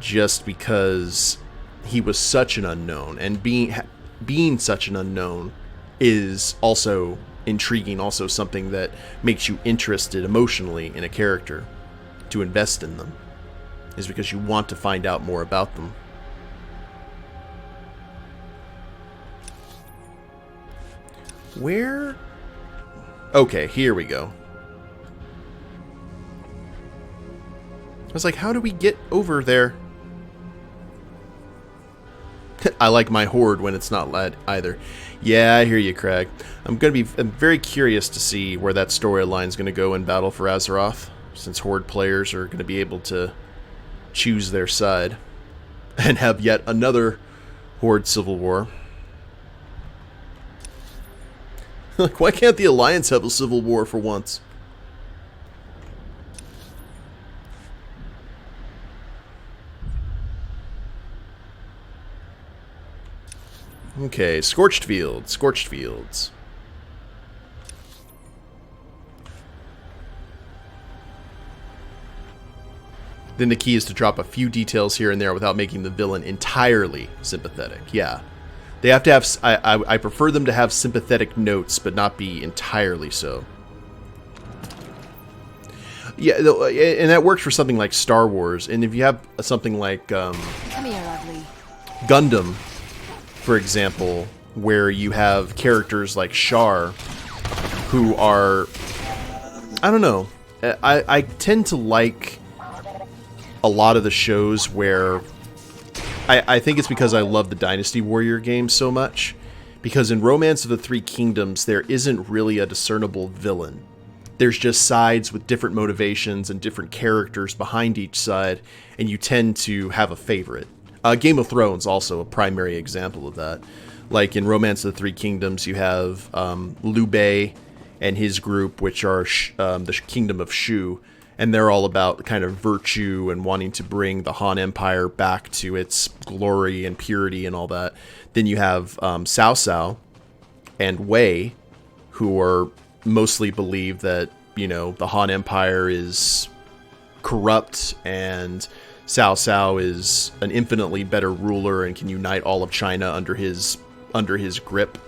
Just because he was such an unknown, and being such an unknown is also intriguing, also something that makes you interested emotionally in a character. To invest in them is because you want to find out more about them. Where? Okay, here we go. I was like, how do we get over there? I like my horde when it's not led either. Yeah, I hear you, Craig. I'm very curious to see where that storyline is going to go in Battle for Azeroth, since horde players are going to be able to choose their side and have yet another horde civil war. Like, why can't the Alliance have a civil war for once? Okay, Scorched Fields, Scorched Fields. Then the key is to drop a few details here and there without making the villain entirely sympathetic. Yeah, They have to have. I prefer them to have sympathetic notes, but not be entirely so. Yeah, and that works for something like Star Wars. And if you have something like Come here, ugly. Gundam, for example, where you have characters like Char, who are, I don't know, I tend to like a lot of the shows where, I think it's because I love the Dynasty Warrior games so much, because in Romance of the Three Kingdoms, there isn't really a discernible villain. There's just sides with different motivations and different characters behind each side, and you tend to have a favorite. Game of Thrones also a primary example of that. Like in Romance of the Three Kingdoms, you have Liu Bei and his group, which are the Kingdom of Shu, and they're all about kind of virtue and wanting to bring the Han Empire back to its glory and purity and all that. Then you have Cao Cao and Wei, who are mostly believe that, you know, the Han Empire is corrupt and Cao Cao is an infinitely better ruler and can unite all of China under his grip.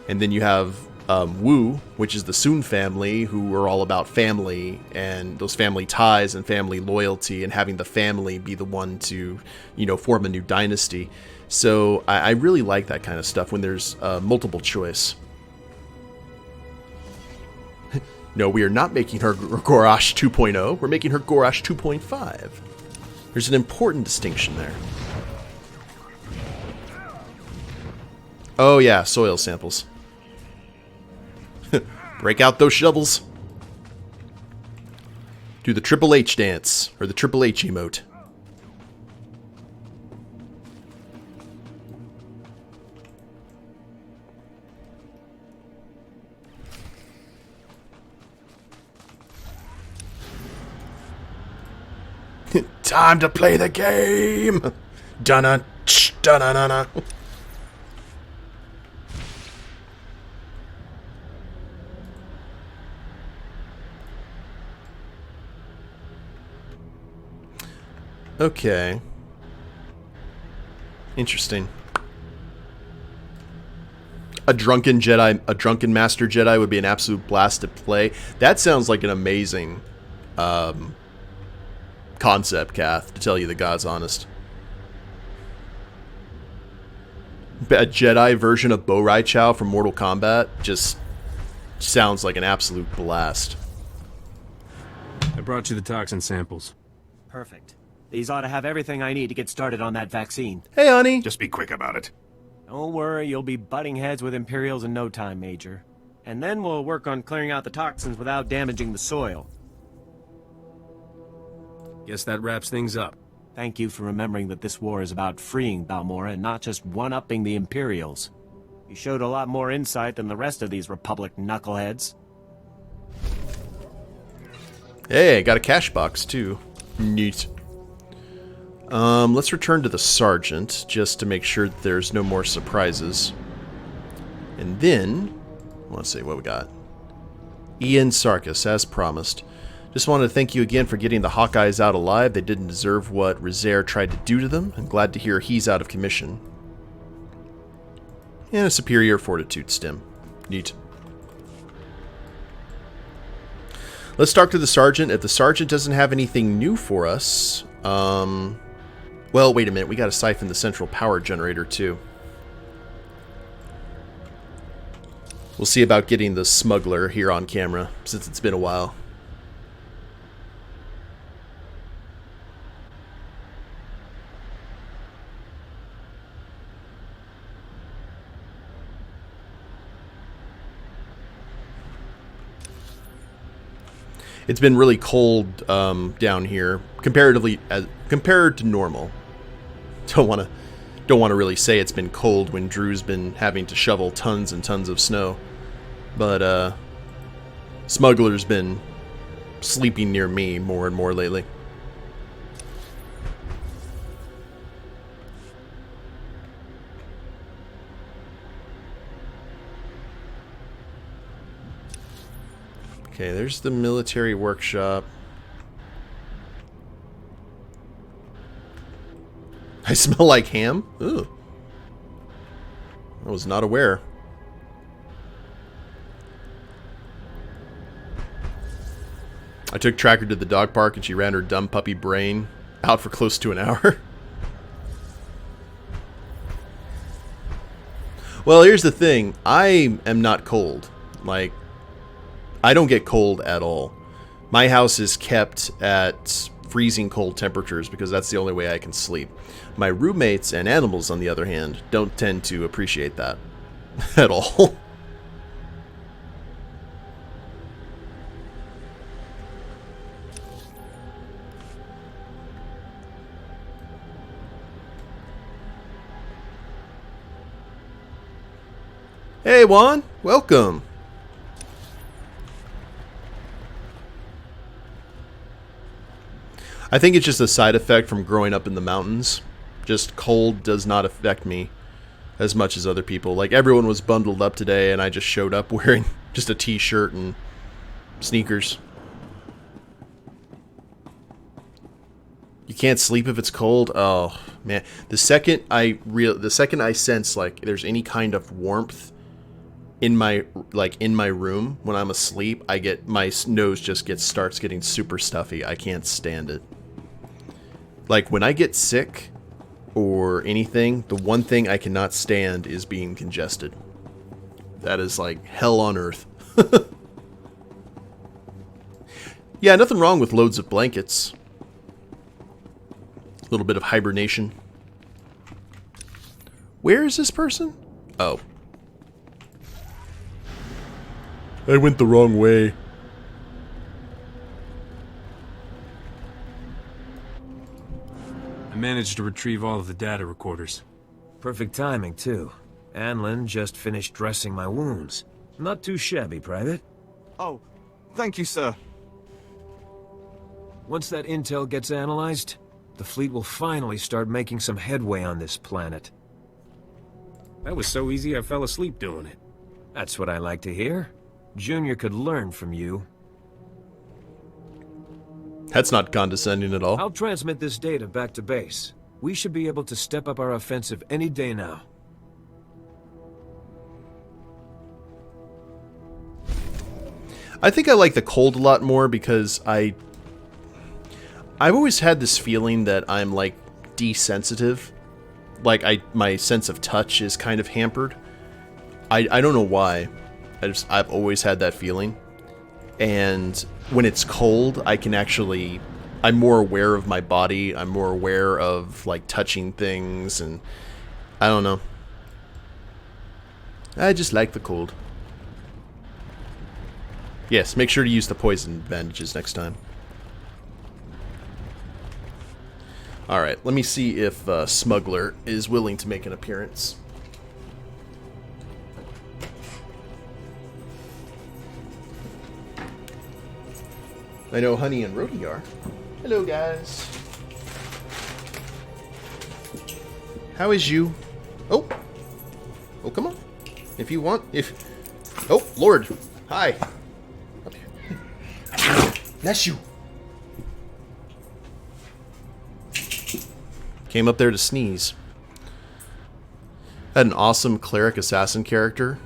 And then you have Wu, which is the Sun family, who are all about family and those family ties and family loyalty and having the family be the one to, you know, form a new dynasty. So I really like that kind of stuff when there's multiple choice. No, we are not making her Gorash 2.0. We're making her Gorash 2.5. There's an important distinction there. Oh yeah, soil samples. Break out those shovels. Do the Triple H dance, or the Triple H emote. Time to play the game! Dun-na, dun-na-na-na. Okay. Interesting. A drunken Jedi, a drunken Master Jedi would be an absolute blast to play. That sounds like an amazing concept, Kath, to tell you the God's honest. A Jedi version of Bo Rai Chow from Mortal Kombat just sounds like an absolute blast. I brought you the toxin samples. Perfect. These ought to have everything I need to get started on that vaccine. Hey, honey. Just be quick about it. Don't worry, you'll be butting heads with Imperials in no time, Major. And then we'll work on clearing out the toxins without damaging the soil. Guess that wraps things up. Thank you for remembering that this war is about freeing Balmorra and not just one-upping the Imperials. You showed a lot more insight than the rest of these Republic knuckleheads. Hey, got a cash box, too. Neat. Let's return to the Sergeant, just to make sure that there's no more surprises. And then, let's see what we got. Ian Sarkis, as promised. Just wanted to thank you again for getting the Hawkeyes out alive. They didn't deserve what Rizair tried to do to them. I'm glad to hear he's out of commission. And a superior fortitude stem. Neat. Let's talk to the Sergeant. If the Sergeant doesn't have anything new for us, well, wait a minute. We got to siphon the central power generator, too. We'll see about getting the Smuggler here on camera, since it's been a while. It's been really cold down here, comparatively compared to normal. Don't want to really say it's been cold when Drew's been having to shovel tons and tons of snow, but Smuggler's been sleeping near me more and more lately. Okay, there's the military workshop. I smell like ham? Ooh. I was not aware. I took Tracker to the dog park and she ran her dumb puppy brain out for close to an hour. Well, here's the thing. I am not cold. Like, I don't get cold at all. My house is kept at freezing cold temperatures because that's the only way I can sleep. My roommates and animals, on the other hand, don't tend to appreciate that at all. Hey Juan, welcome. I think it's just a side effect from growing up in the mountains. Just cold does not affect me as much as other people. Like, everyone was bundled up today and I just showed up wearing just a t-shirt and sneakers. You can't sleep if it's cold. Oh man, the second I sense like there's any kind of warmth in my room when I'm asleep, my nose just starts getting super stuffy. I can't stand it. Like, when I get sick or anything, the one thing I cannot stand is being congested. That is like hell on earth. Yeah, nothing wrong with loads of blankets. A little bit of hibernation. Where is this person? Oh. I went the wrong way. I managed to retrieve all of the data recorders. Perfect timing, too. Anlin just finished dressing my wounds. Not too shabby, Private. Oh, thank you, sir. Once that intel gets analyzed, the fleet will finally start making some headway on this planet. That was so easy I fell asleep doing it. That's what I like to hear. Junior could learn from you. That's not condescending at all. I'll transmit this data back to base. We should be able to step up our offensive any day now. I think I like the cold a lot more because I've always had this feeling that I'm like desensitive. Like my sense of touch is kind of hampered. I don't know why. I've always had that feeling. And when it's cold, I'm more aware of my body. I'm more aware of like touching things, and I don't know. I just like the cold. Yes, make sure to use the poison bandages next time. Alright, let me see if Smuggler is willing to make an appearance. I know Honey and Rhodey are. Hello, guys. How is you? Oh. Oh, come on. If you want. Oh, Lord. Hi. That's you. Came up there to sneeze. Had an awesome cleric assassin character.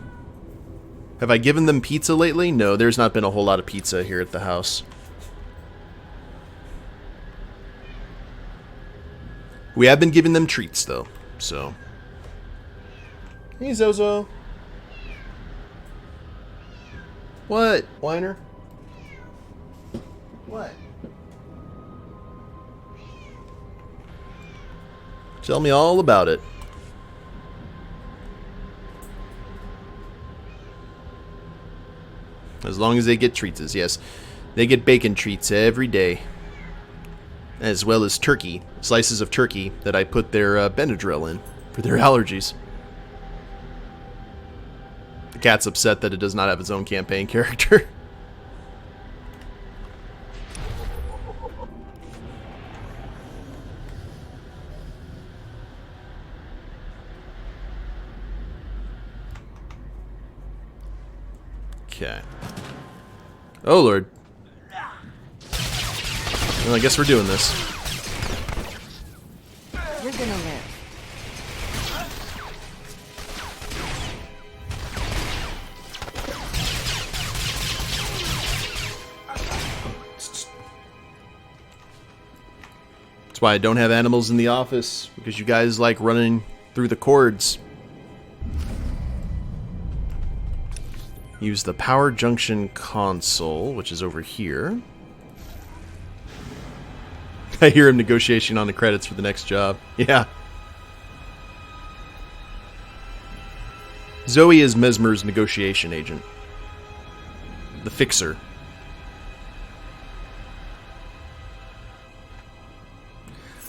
Have I given them pizza lately? No, there's not been a whole lot of pizza here at the house. We have been giving them treats, though, so. Hey, Zozo. What, whiner? What? Tell me all about it. As long as they get treats, yes. They get bacon treats every day. As well as turkey. Slices of turkey that I put their Benadryl in for their allergies. The cat's upset that it does not have its own campaign character. Okay. Oh, Lord. Well, I guess we're doing this. You're gonna live. why I don't have animals in the office, because you guys like running through the cords. Use the power junction console, which is over here. I hear him negotiating on the credits for the next job. Yeah. Zoe is Mesmyrrh's negotiation agent. The fixer.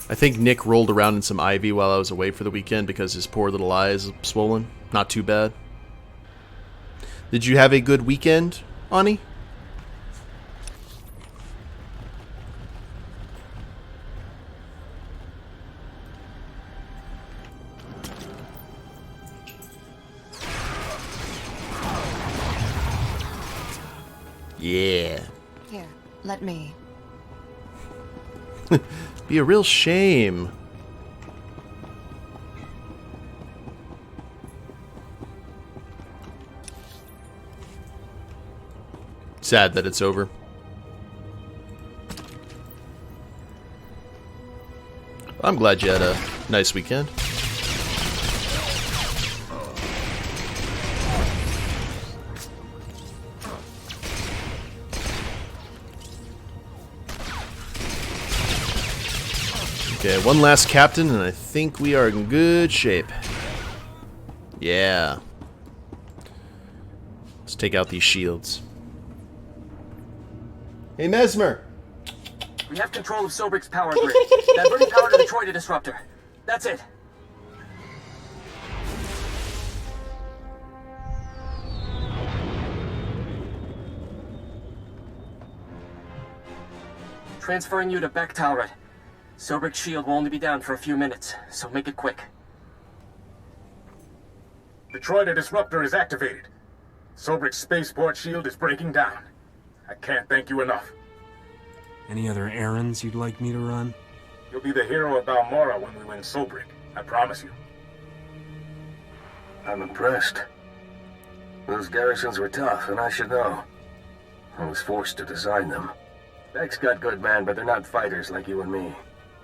I think Nick rolled around in some ivy while I was away for the weekend because his poor little eye is swollen. Not too bad. Did you have a good weekend, Ani? Yeah. Here, let me. Be a real shame. Sad that it's over. I'm glad you had a nice weekend. Okay, one last captain, and I think we are in good shape. Yeah. Let's take out these shields. Hey, Mesmyrrh! We have control of Sobrick's power grid. Diverting power to the Troida disruptor. That's it. Transferring you to Beck-Talrot. Sobrick's shield will only be down for a few minutes, so make it quick. The Troida disruptor is activated. Sobrick's spaceport shield is breaking down. I can't thank you enough. Any other errands you'd like me to run? You'll be the hero of Balmorra when we win Sobrick. I promise you. I'm impressed. Those garrisons were tough, and I should know. I was forced to design them. Beck's got good men, but they're not fighters like you and me.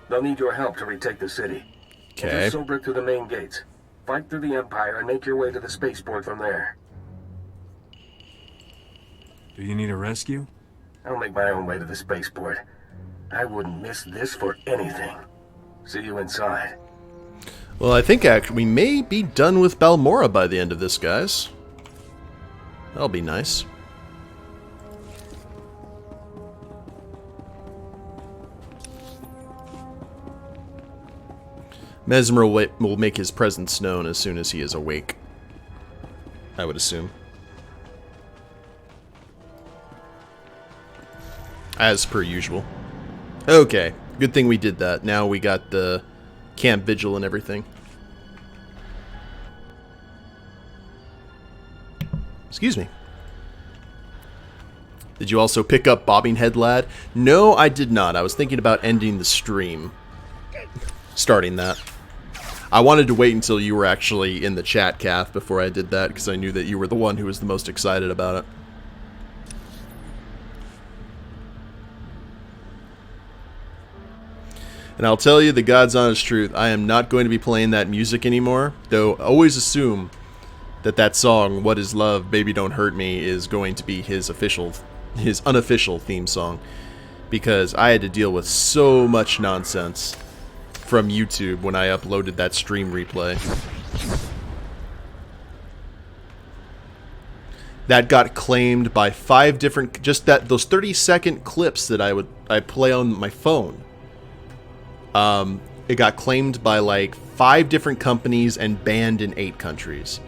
They'll need your help to retake the city. Okay. Enter Sobrick through the main gates. Fight through the Empire and make your way to the spaceport from there. Do you need a rescue? I'll make my own way to the spaceport. I wouldn't miss this for anything. See you inside. Well, I think actually we may be done with Balmorra by the end of this, guys. That'll be nice. Mesmyrrh will make his presence known as soon as he is awake, I would assume. As per usual. Okay, good thing we did that. Now we got the camp vigil and everything. Excuse me. Did you also pick up Bobbing Head Lad? No, I did not. I was thinking about ending the stream. Starting that. I wanted to wait until you were actually in the chat, Kath, before I did that, because I knew that you were the one who was the most excited about it. And I'll tell you the God's honest truth, I am not going to be playing that music anymore, though always assume that that song, What Is Love, Baby Don't Hurt Me, is going to be his unofficial theme song, because I had to deal with so much nonsense from YouTube when I uploaded that stream replay. That got claimed by 5 different, just those 30-second clips that I play on my phone. It got claimed by like 5 different companies and banned in 8 countries.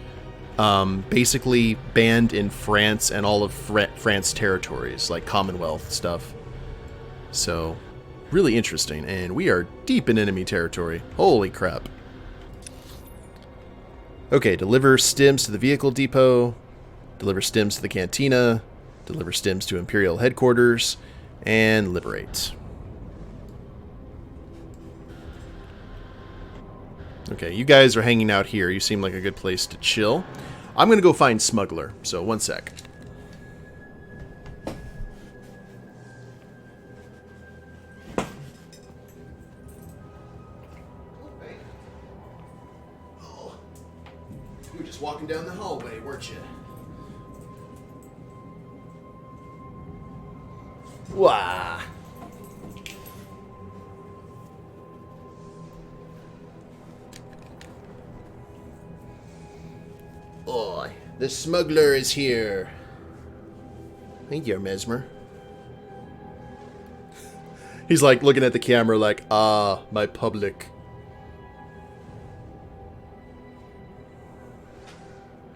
Basically banned in France and all of France territories, like Commonwealth stuff. So, really interesting, and we are deep in enemy territory. Holy crap. Okay, deliver stims to the vehicle depot, deliver stims to the cantina, deliver stims to Imperial headquarters, and liberate. Okay, you guys are hanging out here. You seem like a good place to chill. I'm gonna go find Smuggler, so one sec. walking down the hallway, weren't you? Wah. Oh, the smuggler is here. Thank you, Mesmyrrh. He's like looking at the camera like, ah, my public.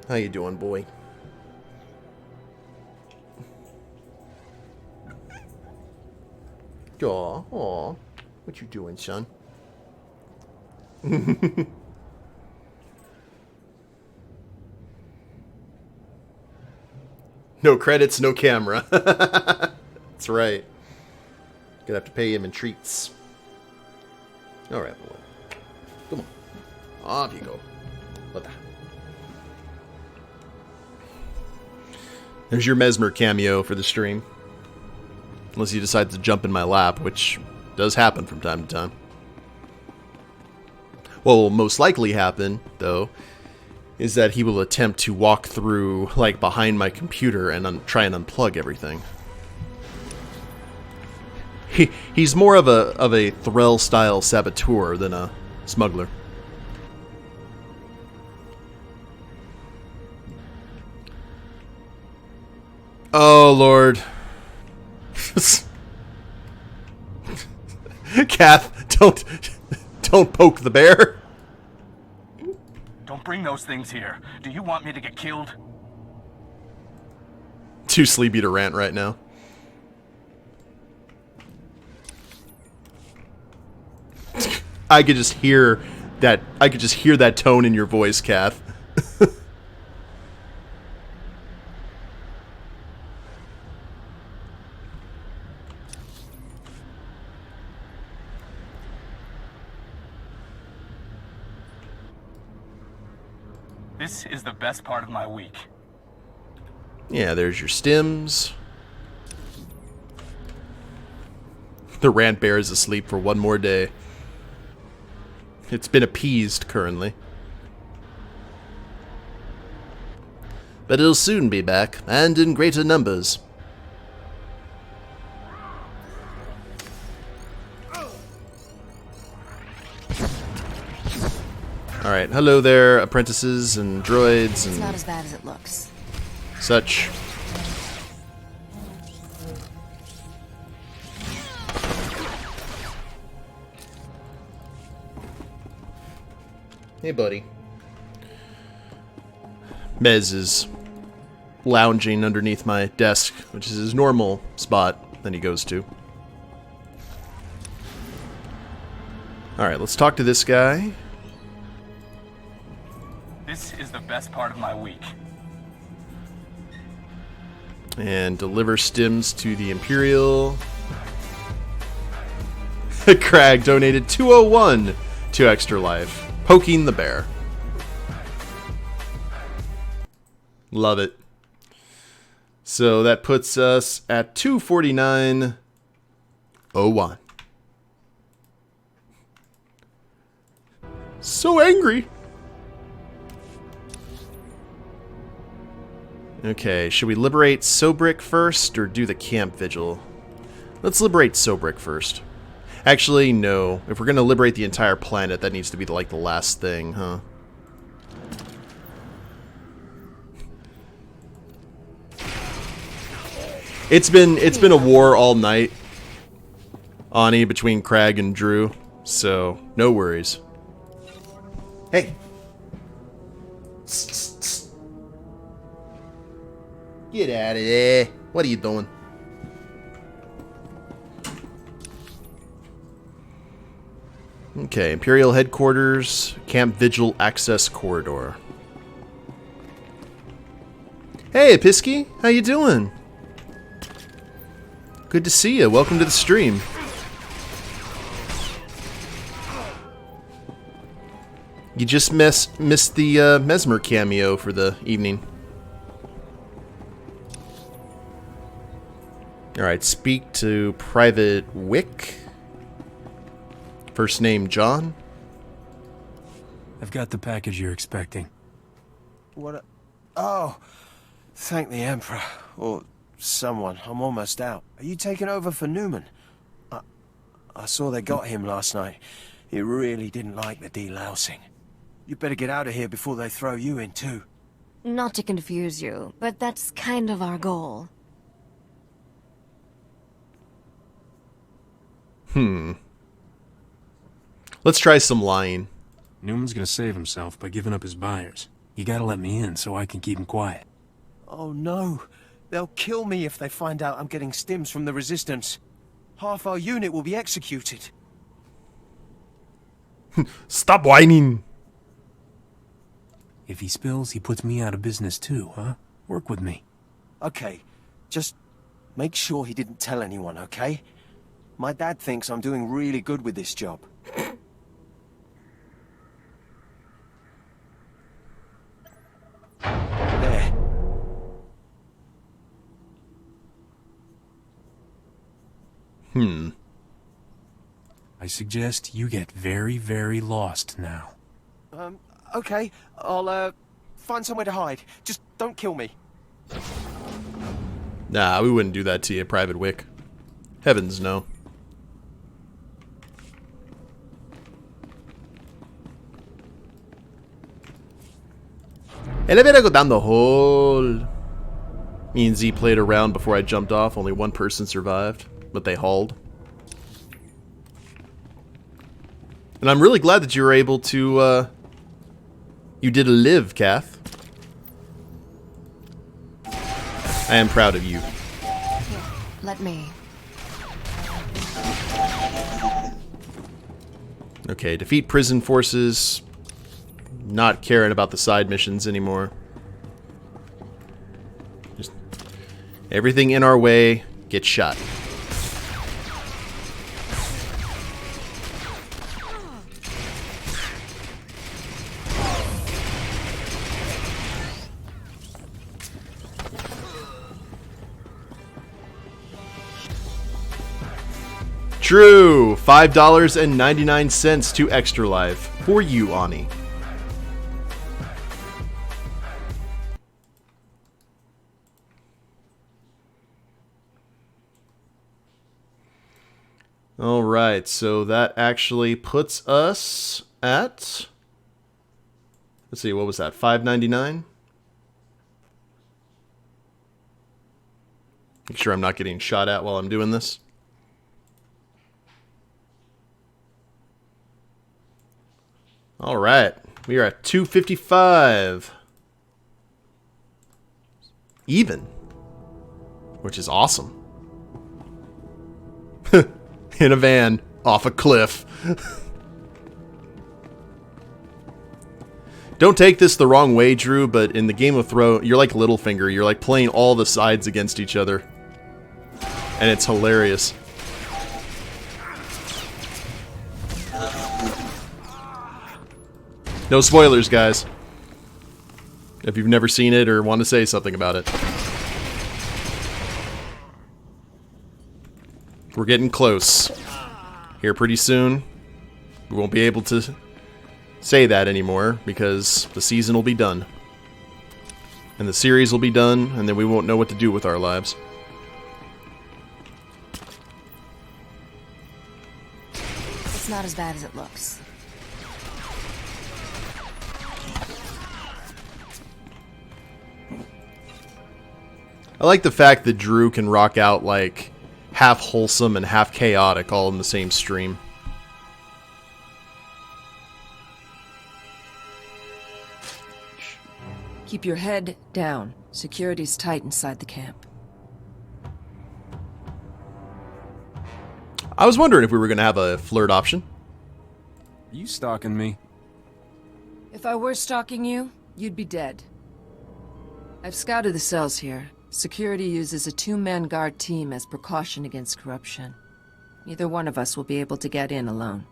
How you doing, boy? Aw, aw. What you doing, son? No credits, no camera. That's right. Gonna have to pay him in treats. Alright, boy. Come on. Off you go. What the? There's your Mesmyrrh cameo for the stream. Unless he decides to jump in my lap, which does happen from time to time. What will most likely happen, though, is that he will attempt to walk through, like, behind my computer and try and unplug everything. He's more of a Threll-style saboteur than a smuggler. Oh, Lord. Kath, don't poke the bear. Don't bring those things here. Do you want me to get killed? Too sleepy to rant right now. I could just hear that tone in your voice, Kath. This is the best part of my week. Yeah, there's your stims. The rant bear is asleep for one more day. It's been appeased currently. But it'll soon be back, and in greater numbers. Alright, hello there, apprentices and droids and... It's not as bad as it looks. Such. Hey, buddy. Mez is lounging underneath my desk, which is his normal spot that he goes to. Alright, let's talk to this guy. This is the best part of my week. And deliver stims to the Imperial. Crag donated 201 to Extra Life. Poking the bear. Love it. So that puts us at 249.01. So angry. Okay, should we liberate Sobrick first, or do the camp vigil? Let's liberate Sobrick first. Actually, no. If we're gonna liberate the entire planet, that needs to be like the last thing, huh? It's been a war all night, Ani, between Crag and Drew, so no worries. Hey. Get out of there. What are you doing? Okay, Imperial Headquarters, Camp Vigil Access Corridor. Hey, Pisky, how you doing? Good to see you. Welcome to the stream. You just missed the Mesmyrrh cameo for the evening. Alright, speak to Private Wick. First name, John. I've got the package you're expecting. What? Oh, thank the Emperor. Or someone. I'm almost out. Are you taking over for Newman? I saw they got him last night. He really didn't like the delousing. You better get out of here before they throw you in too. Not to confuse you, but that's kind of our goal. Let's try some lying. Newman's gonna save himself by giving up his buyers. You gotta let me in so I can keep him quiet. Oh no. They'll kill me if they find out I'm getting stims from the Resistance. Half our unit will be executed. Stop whining. If he spills, he puts me out of business too, huh? Work with me. Okay, just make sure he didn't tell anyone, okay? My dad thinks I'm doing really good with this job. There. I suggest you get very, very lost now. Okay, I'll, find somewhere to hide. Just don't kill me. Nah, we wouldn't do that to you, Private Wick. Heavens no. Elevator go down the hole. Me and Z played around before I jumped off. Only one person survived, but they hauled. And I'm really glad that you were able to, you did live, Kath. I am proud of you. Let me. Okay, defeat prison forces. Not caring about the side missions anymore. Just everything in our way gets shot. True! $5.99 to Extra Life. For you, Ani. Alright, so that actually puts us at... Let's see, what was that? $5.99? Make sure I'm not getting shot at while I'm doing this. Alright, we are at $2.55. Even. Which is awesome. In a van, off a cliff. Don't take this the wrong way, Drew, but in the Game of Thrones, you're like Littlefinger. You're like playing all the sides against each other. And it's hilarious. No spoilers, guys. If you've never seen it or want to say something about it. We're getting close. Here pretty soon. We won't be able to say that anymore because the season will be done. And the series will be done, and then we won't know what to do with our lives. It's not as bad as it looks. I like the fact that Drew can rock out like half wholesome and half chaotic all in the same stream. Keep your head down. Security's tight inside the camp. I was wondering if we were going to have a flirt option. Are you stalking me? If I were stalking you, you'd be dead. I've scouted the cells here. Security uses a two-man guard team as precaution against corruption. Neither one of us will be able to get in alone.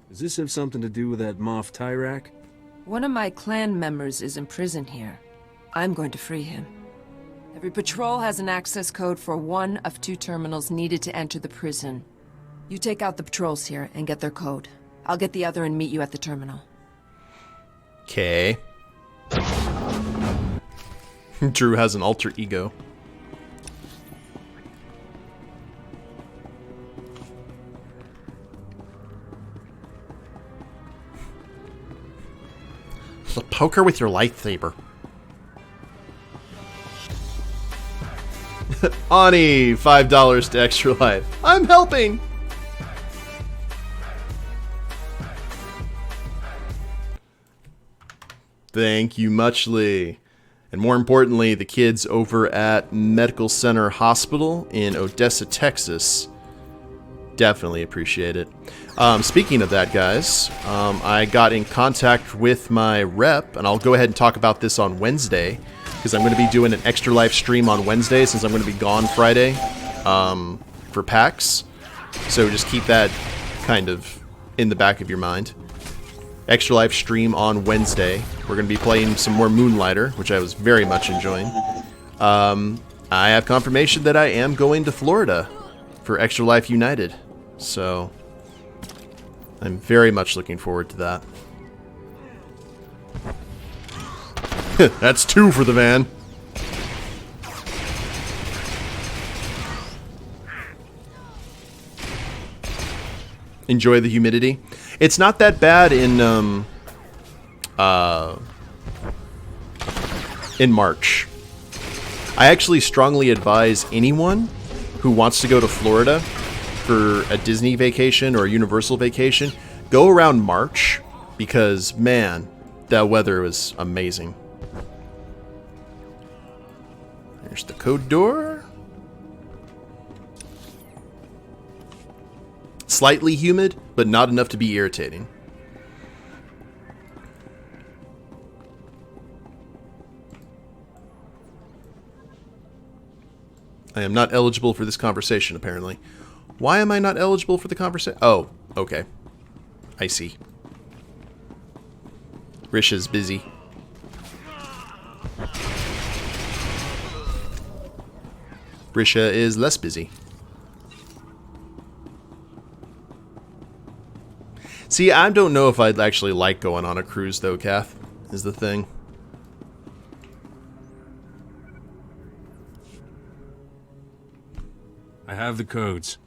Does this have something to do with that Moff Tyrak? One of my clan members is in prison here. I'm going to free him. Every patrol has an access code for one of two terminals needed to enter the prison. You take out the patrols here and get their code. I'll get the other and meet you at the terminal. Okay. Drew has an alter ego. So poke her with your lightsaber. Ani, $5 to Extra Life. I'm helping! Thank you muchly. And more importantly, the kids over at Medical Center Hospital in Odessa, Texas. Definitely appreciate it. Speaking of that, guys, I got in contact with my rep, and I'll go ahead and talk about this on Wednesday, because I'm going to be doing an Extra Life stream on Wednesday, since I'm going to be gone Friday for PAX. So just keep that kind of in the back of your mind. Extra Life stream on Wednesday. We're going to be playing some more Moonlighter, which I was very much enjoying. I have confirmation that I am going to Florida for Extra Life United. So I'm very much looking forward to that. That's 2 for the van. Enjoy the humidity. It's not that bad in March. I actually strongly advise anyone who wants to go to Florida for a Disney vacation or a Universal vacation, go around March, because man, that weather was amazing. There's the code door. Slightly humid, but not enough to be irritating. I am not eligible for this conversation, apparently. Why am I not eligible for the conversation? Oh, okay. I see. Risha's busy. Risha is less busy. See, I don't know if I'd actually like going on a cruise, though, Kath, is the thing. I have the codes.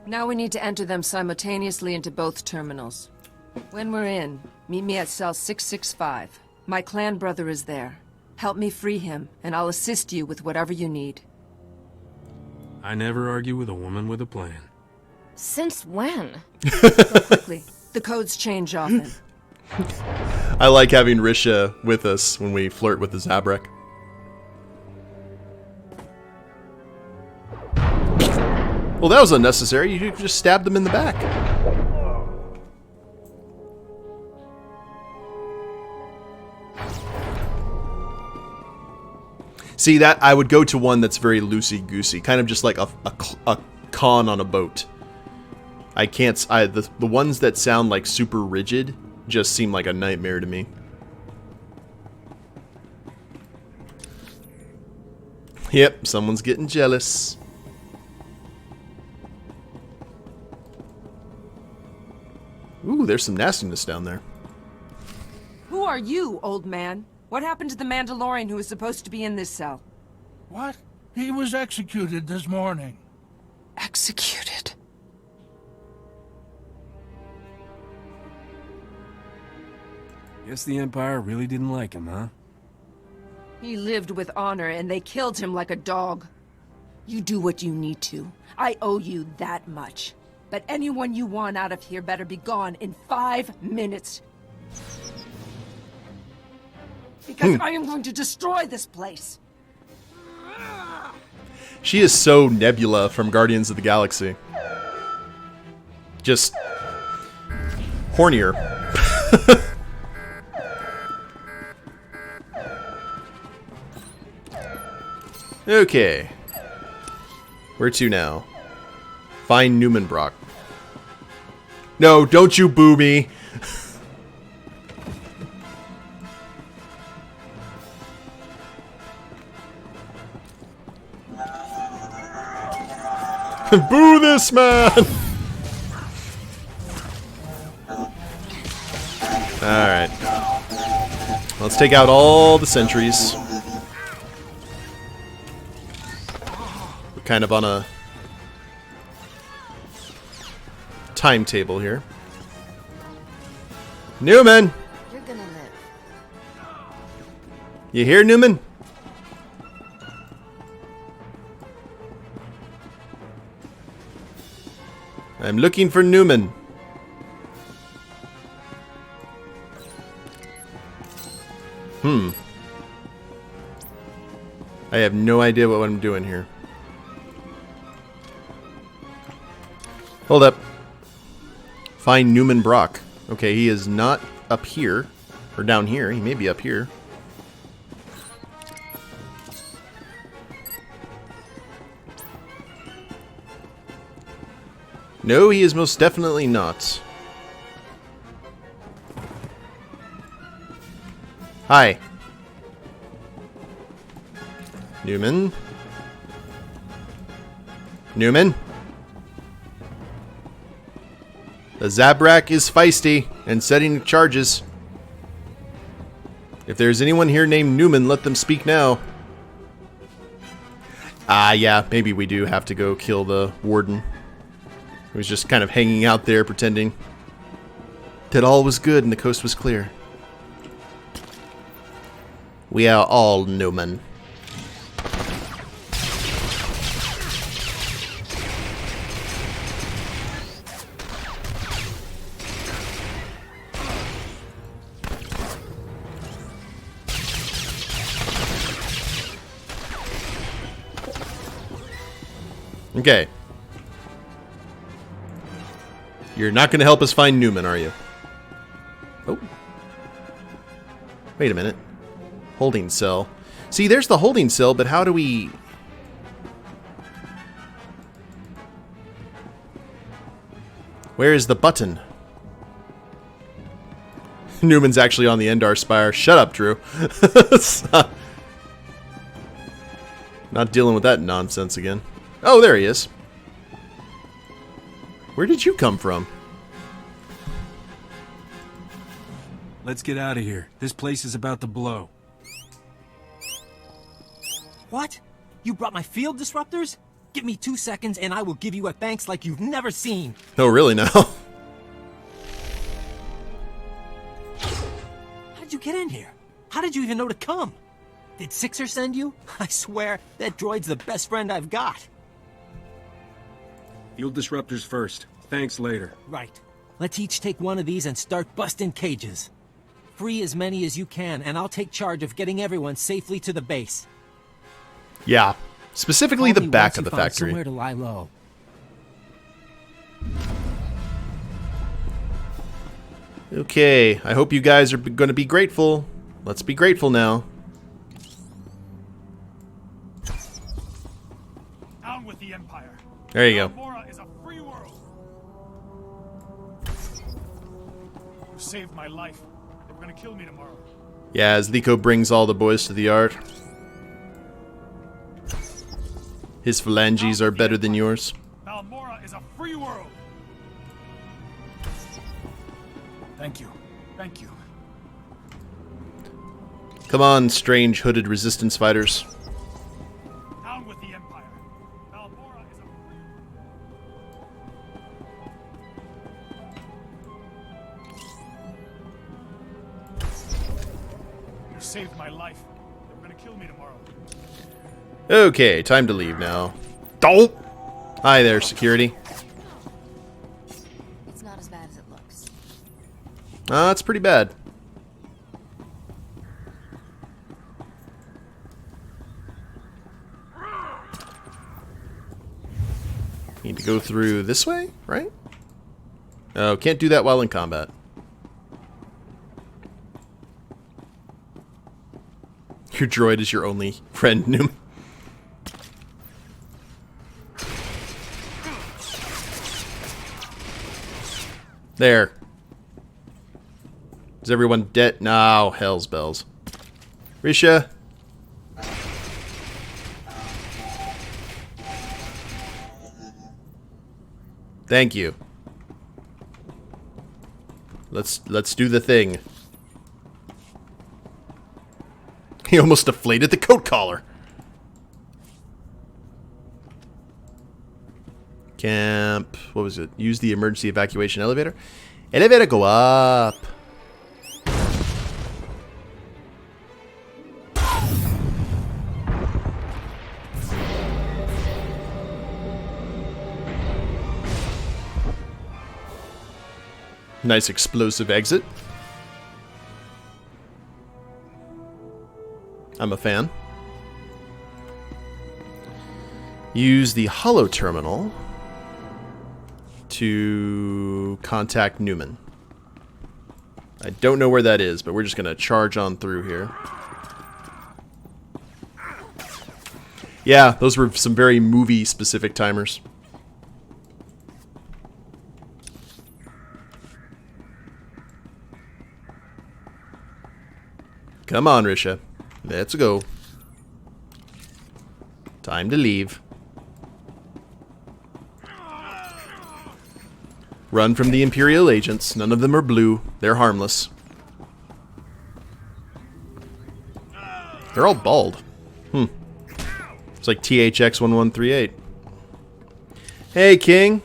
Now we need to enter them simultaneously into both terminals. When we're in, meet me at cell 665. My clan brother is there. Help me free him, and I'll assist you with whatever you need. I never argue with a woman with a plan. Since when? Go quickly. The codes change often. I like having Risha with us when we flirt with the Zabrek. Well, that was unnecessary. You just stabbed them in the back. See, that I would go to one that's very loosey-goosey, kind of just like a con on a boat. I can't. The ones that sound like super rigid just seem like a nightmare to me. Yep, someone's getting jealous. Ooh, there's some nastiness down there. Who are you, old man? What happened to the Mandalorian who was supposed to be in this cell? What? He was executed this morning. Executed? Guess the Empire really didn't like him, huh? He lived with honor, and they killed him like a dog. You do what you need to. I owe you that much. But anyone you want out of here better be gone in 5 minutes. Because I am going to destroy this place. She is so Nebula from Guardians of the Galaxy. Just hornier. Okay. Where to now? Find Newman Brock. No, don't you boo me. Boo this man! Alright. Let's take out all the sentries. We're kind of on a timetable here. Newman! You're gonna live. You here, Newman? I'm looking for Newman. I have no idea what I'm doing here. Hold up. Find Newman Brock. Okay, he is not up here. Or down here. He may be up here. No, he is most definitely not. Hi. Newman? Newman? The Zabrak is feisty and setting charges. If there's anyone here named Newman, let them speak now. Yeah, maybe we do have to go kill the warden. He was just kind of hanging out there pretending that all was good and the coast was clear. We are all Newman. Okay. You're not going to help us find Newman, are you? Oh. Wait a minute. Holding cell. See, there's the holding cell, but how do we... Where is the button? Newman's actually on the Endar Spire. Shut up, Drew. Not dealing with that nonsense again. Oh, there he is. Where did you come from? Let's get out of here. This place is about to blow. What? You brought my field disruptors? Give me 2 seconds and I will give you a thanks like you've never seen. Oh, really now? How'd you get in here? How did you even know to come? Did Sixer send you? I swear, that droid's the best friend I've got. Field disruptors first. Thanks later. Right. Let's each take one of these and start busting cages. Free as many as you can, and I'll take charge of getting everyone safely to the base. Yeah. Specifically the back of the factory. Somewhere to lie low. Okay, I hope you guys are going to be grateful. Let's be grateful now. Down with the Empire. There you go. Balmorra is a free world. You saved my life. They were gonna kill me tomorrow. Yeah, as Liko brings all the boys to the yard. His phalanges are better than yours. Balmorra is a free world. Thank you. Thank you. Come on, strange hooded resistance fighters. Down with the Empire. Balmorra is a You saved my life. They were gonna kill me tomorrow. Okay, time to leave now. Don't! Hi there, security. It's not as bad as it looks. It's pretty bad. Need to go through this way, right? Oh, can't do that while in combat. Your droid is your only friend, Newman. There. Is everyone dead? No, hell's bells. Risha. Thank you. Let's do the thing. He almost deflated the coat collar. Camp. What was it? Use the emergency evacuation elevator. Elevator go up. Nice explosive exit. I'm a fan. Use the holo terminal to contact Newman. I don't know where that is, but we're just going to charge on through here. Yeah, those were some very movie-specific timers. Come on, Risha. Let's go. Time to leave. Run from the Imperial agents. None of them are blue. They're harmless. They're all bald. It's like THX1138. Hey, King.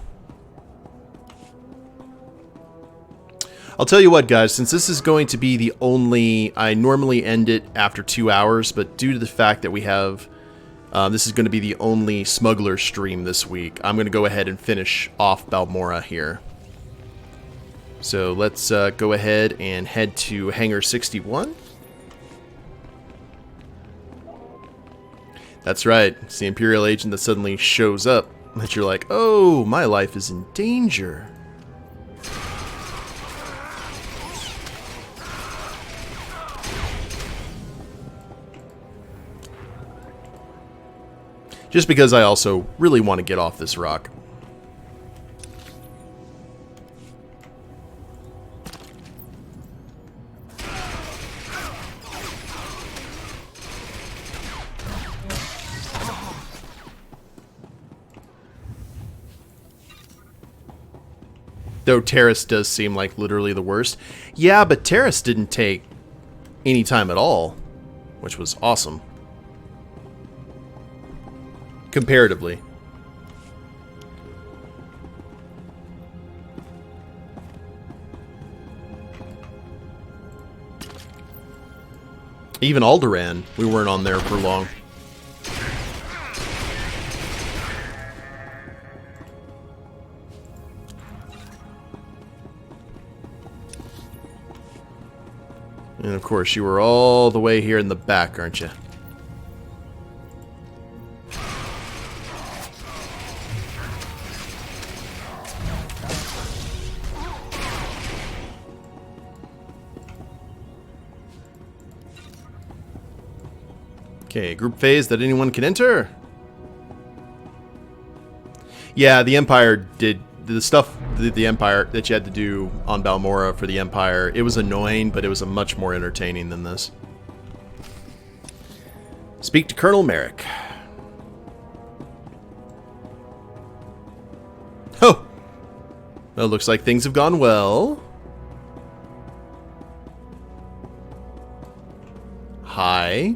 I'll tell you what, guys, since this is going to be the only... I normally end it after 2 hours, but due to the fact that we have... this is going to be the only Smuggler stream this week, I'm going to go ahead and finish off Balmorra here. So let's go ahead and head to Hangar 61. That's right, it's the Imperial agent that suddenly shows up, that you're like, oh, my life is in danger. Just because I also really want to get off this rock. Though Terrace does seem like literally the worst. Yeah, but Terrace didn't take any time at all, which was awesome. Comparatively. Even Alderaan, we weren't on there for long. And of course, you were all the way here in the back, aren't you? Okay, group phase that anyone can enter. Yeah, the Empire did the stuff that the Empire that you had to do on Balmorra for the Empire. It was annoying, but it was a much more entertaining than this. Speak to Colonel Merrick. Oh! Well, looks like things have gone well. Hi.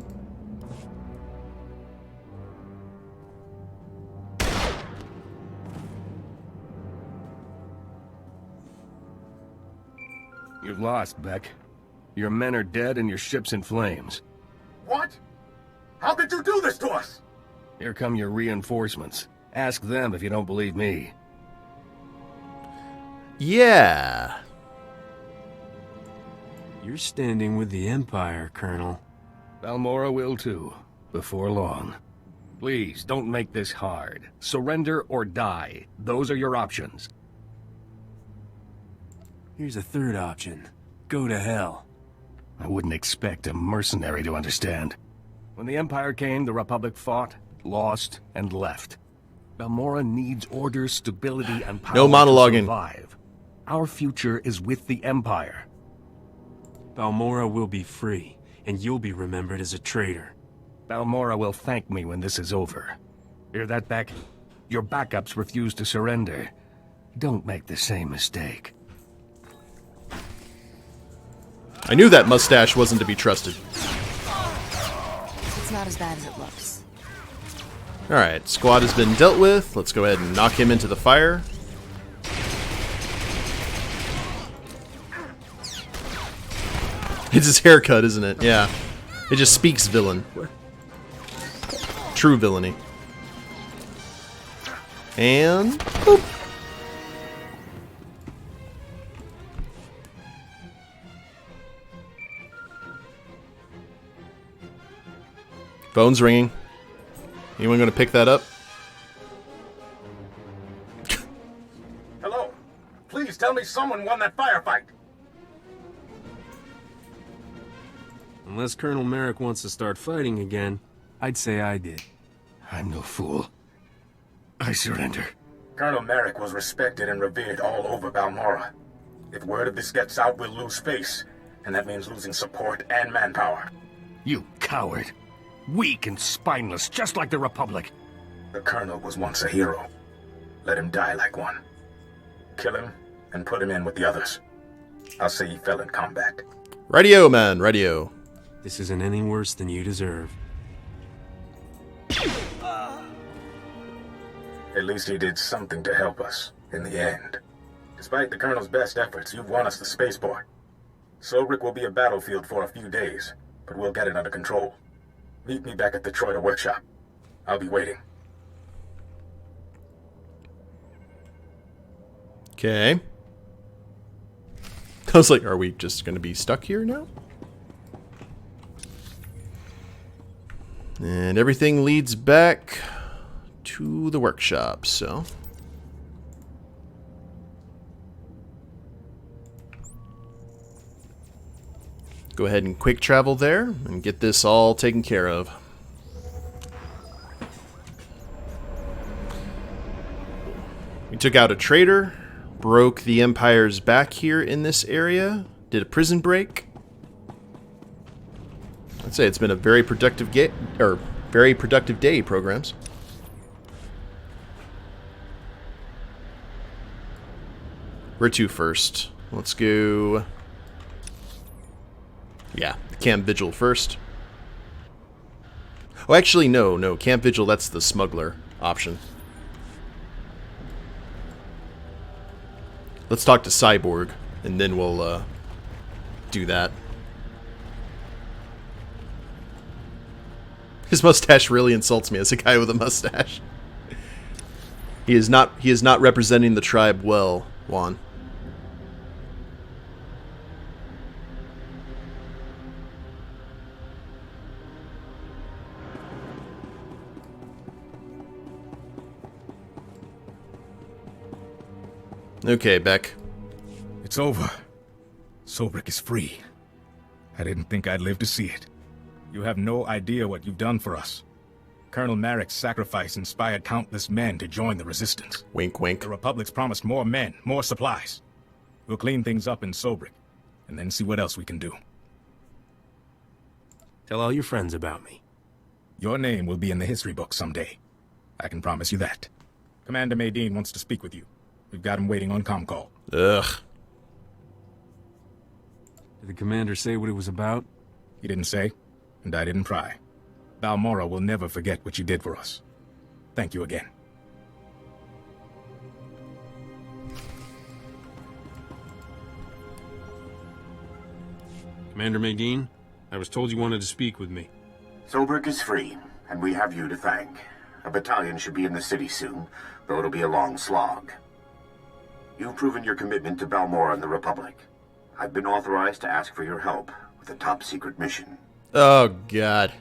You've lost, Beck. Your men are dead and your ship's in flames. What? How could you do this to us? Here come your reinforcements. Ask them if you don't believe me. Yeah. You're standing with the Empire, Colonel. Balmorra will too, before long. Please, don't make this hard. Surrender or die. Those are your options. Here's a third option. Go to hell. I wouldn't expect a mercenary to understand. When the Empire came, the Republic fought, lost, and left. Balmorra needs order, stability, and power no monologuing. To survive. Our future is with the Empire. Balmorra will be free, and you'll be remembered as a traitor. Balmorra will thank me when this is over. Hear that, Beck? Your backups refuse to surrender. Don't make the same mistake. I knew that mustache wasn't to be trusted. not as bad as it looks. Alright, squad has been dealt with. Let's go ahead and knock him into the fire. It's his haircut, isn't it? Yeah. It just speaks villain. True villainy. And... boop. Phone's ringing. Anyone gonna pick that up? Hello? Please tell me someone won that firefight. Unless Colonel Merrick wants to start fighting again, I'd say I did. I'm no fool. I surrender. Colonel Merrick was respected and revered all over Balmorra. If word of this gets out, we'll lose face, and that means losing support and manpower. You coward. Weak and spineless, just like the Republic. The Colonel was once a hero. Let him die like one. Kill him, and put him in with the others. I'll say he fell in combat. Radio, man, radio. This isn't any worse than you deserve. At least he did something to help us, in the end. Despite the Colonel's best efforts, you've won us the spaceport. Sobrik will be a battlefield for a few days, but we'll get it under control. Meet me back at the Troida workshop. I'll be waiting. Okay. I was like, are we just going to be stuck here now? And everything leads back to the workshop, so... go ahead and quick travel there and get this all taken care of. We took out a traitor, broke the Empire's back here in this area, did a prison break. I'd say it's been a very productive day, programs. Where to first? Let's go... yeah, Camp Vigil first. Oh, actually, no. Camp Vigil, that's the Smuggler option. Let's talk to Cyborg, and then we'll do that. His mustache really insults me as a guy with a mustache. He is not representing the tribe well, Juan. Okay, Beck. It's over. Sobrik is free. I didn't think I'd live to see it. You have no idea what you've done for us. Colonel Merrick's sacrifice inspired countless men to join the Resistance. Wink, wink. The Republic's promised more men, more supplies. We'll clean things up in Sobrik, and then see what else we can do. Tell all your friends about me. Your name will be in the history books someday. I can promise you that. Commander Maydeen wants to speak with you. We've got him waiting on comm call. Ugh. Did the commander say what it was about? He didn't say, and I didn't pry. Balmorra will never forget what you did for us. Thank you again. Commander Maydeen, I was told you wanted to speak with me. Sobrik is free, and we have you to thank. A battalion should be in the city soon, though it'll be a long slog. You've proven your commitment to Balmorra and the Republic. I've been authorized to ask for your help with a top-secret mission. Oh, God.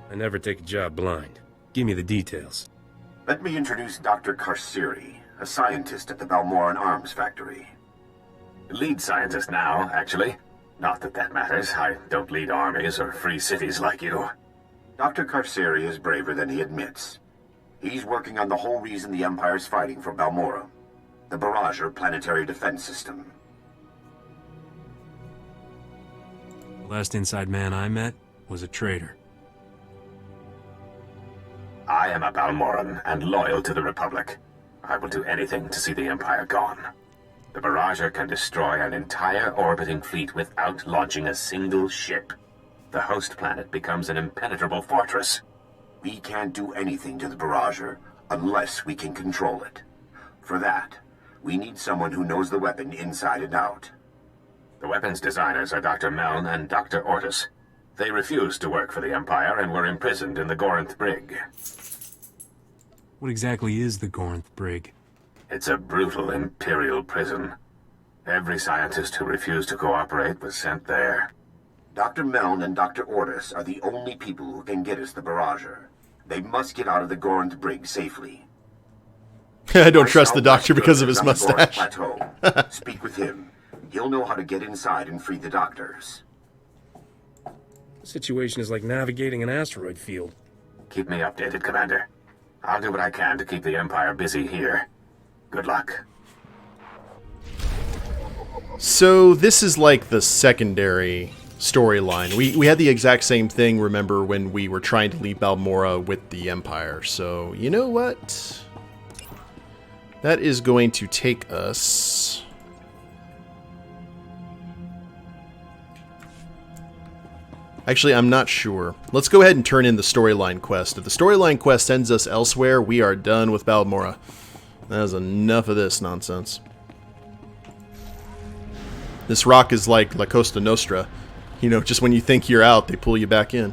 I never take a job blind. Give me the details. Let me introduce Dr. Karsiri, a scientist at the Balmorran Arms Factory. Lead scientist now, actually. Not that that matters. I don't lead armies or free cities like you. Dr. Karsiri is braver than he admits. He's working on the whole reason the Empire's fighting for Balmorra. The Barrager planetary defense system. The last inside man I met was a traitor. I am a Balmorran and loyal to the Republic. I will do anything to see the Empire gone. The Barrager can destroy an entire orbiting fleet without launching a single ship. the host planet becomes an impenetrable fortress. We can't do anything to the barrager unless we can control it. For that, we need someone who knows the weapon inside and out. The weapons designers are Dr. Meln and Dr. Ortis. They refused to work for the Empire and were imprisoned in the Gorinth Brig. What exactly is the Gorinth Brig? It's a brutal Imperial prison. Every scientist who refused to cooperate was sent there. Dr. Meln and Dr. Ortis are the only people who can get us the barrager. They must get out of the Gorinth Brig safely. I don't trust the doctor because of his mustache. Speak with him. He'll know how to get inside and free the doctors. The situation is like navigating an asteroid field. Keep me updated, Commander. I'll do what I can to keep the Empire busy here. Good luck. So this is like the secondary storyline. We had the exact same thing, remember, when we were trying to leave Balmorra with the Empire. So, you know what? That is going to take us... Actually, I'm not sure. Let's go ahead and turn in the storyline quest. If the storyline quest sends us elsewhere, we are done with Balmorra. That is enough of this nonsense. This rock is like La Costa Nostra. You know, just when you think you're out, they pull you back in.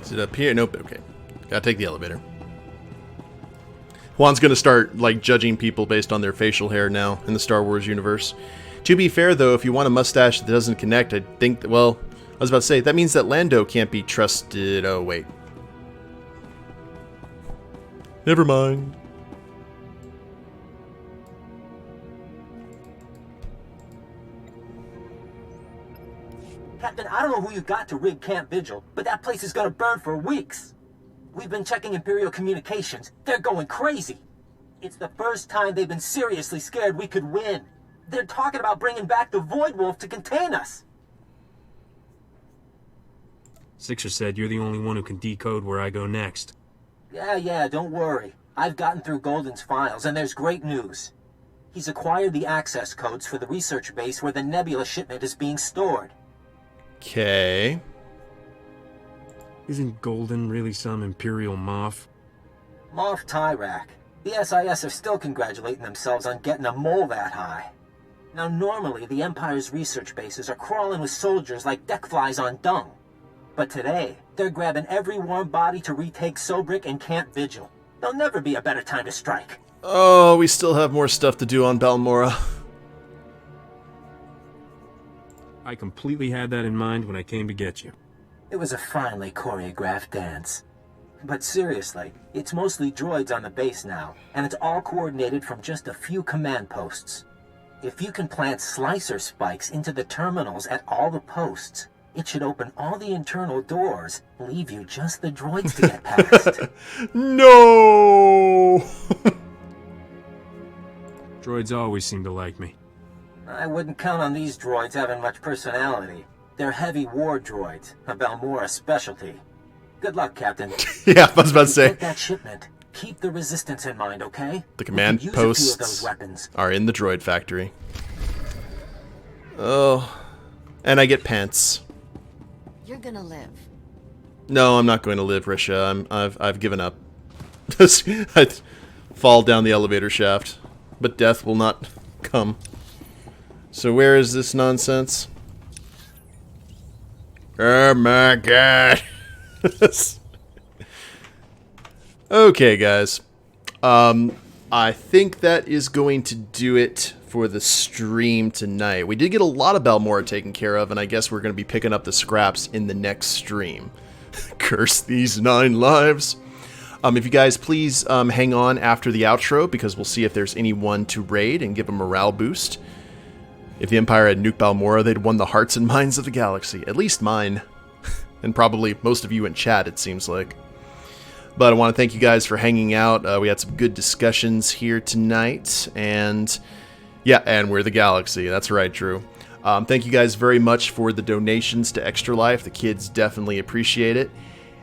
Is it up here? Nope. Okay. Gotta take the elevator. Juan's gonna start, like, judging people based on their facial hair now in the Star Wars universe. To be fair, though, if you want a mustache that doesn't connect, I think that, well, I was about to say, that means that Lando can't be trusted. Oh, wait. Never mind. Captain, I don't know who you got to rig Camp Vigil, but that place is gonna burn for weeks. We've been checking Imperial communications. They're going crazy. It's the first time they've been seriously scared we could win. They're talking about bringing back the Void Wolf to contain us. Sixer said you're the only one who can decode where I go next. Yeah, don't worry. I've gotten through Golden's files, and there's great news. He's acquired the access codes for the research base where the Nebula shipment is being stored. Okay. Isn't Golden really some Imperial Moff? Moff Tyrak. The SIS are still congratulating themselves on getting a mole that high. Now, normally, the Empire's research bases are crawling with soldiers like deck flies on dung. But today, they're grabbing every warm body to retake Sobrik and Camp Vigil. There'll never be a better time to strike. Oh, we still have more stuff to do on Balmorra. I completely had that in mind when I came to get you. It was a finely choreographed dance. But seriously, it's mostly droids on the base now, and it's all coordinated from just a few command posts. If you can plant slicer spikes into the terminals at all the posts, it should open all the internal doors, leave you just the droids to get past. No! Droids always seem to like me. I wouldn't count on these droids having much personality. They're heavy war droids, a Balmorra specialty. Good luck, Captain. Yeah, I was about to say. Get that shipment. Keep the resistance in mind, okay? The command posts are in the droid factory. Oh, and I get pants. You're gonna live. No, I'm not going to live, Risha. I've given up. I'd fall down the elevator shaft, but death will not come. So where is this nonsense? Oh my god. Okay, guys. I think that is going to do it for the stream tonight. We did get a lot of Balmorra taken care of, and I guess we're going to be picking up the scraps in the next stream. Curse these 9 lives. If you guys please hang on after the outro, because we'll see if there's anyone to raid and give a morale boost. If the Empire had nuked Balmorra, they'd won the hearts and minds of the galaxy. At least mine. And probably most of you in chat, it seems like. But I want to thank you guys for hanging out. We had some good discussions here tonight. And yeah, and we're the galaxy. That's right, Drew. Thank you guys very much for the donations to Extra Life. The kids definitely appreciate it.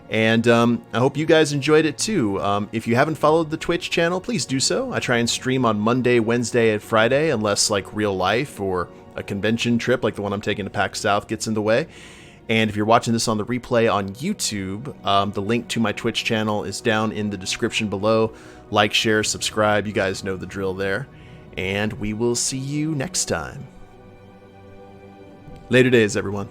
And I hope you guys enjoyed it too. If you haven't followed the Twitch channel, please do so. I try and stream on Monday, Wednesday, and Friday, unless like real life or a convention trip like the one I'm taking to PAX South gets in the way. And if you're watching this on the replay on YouTube, the link to my Twitch channel is down in the description below. Like, share, subscribe. You guys know the drill there. And we will see you next time. Later days, everyone.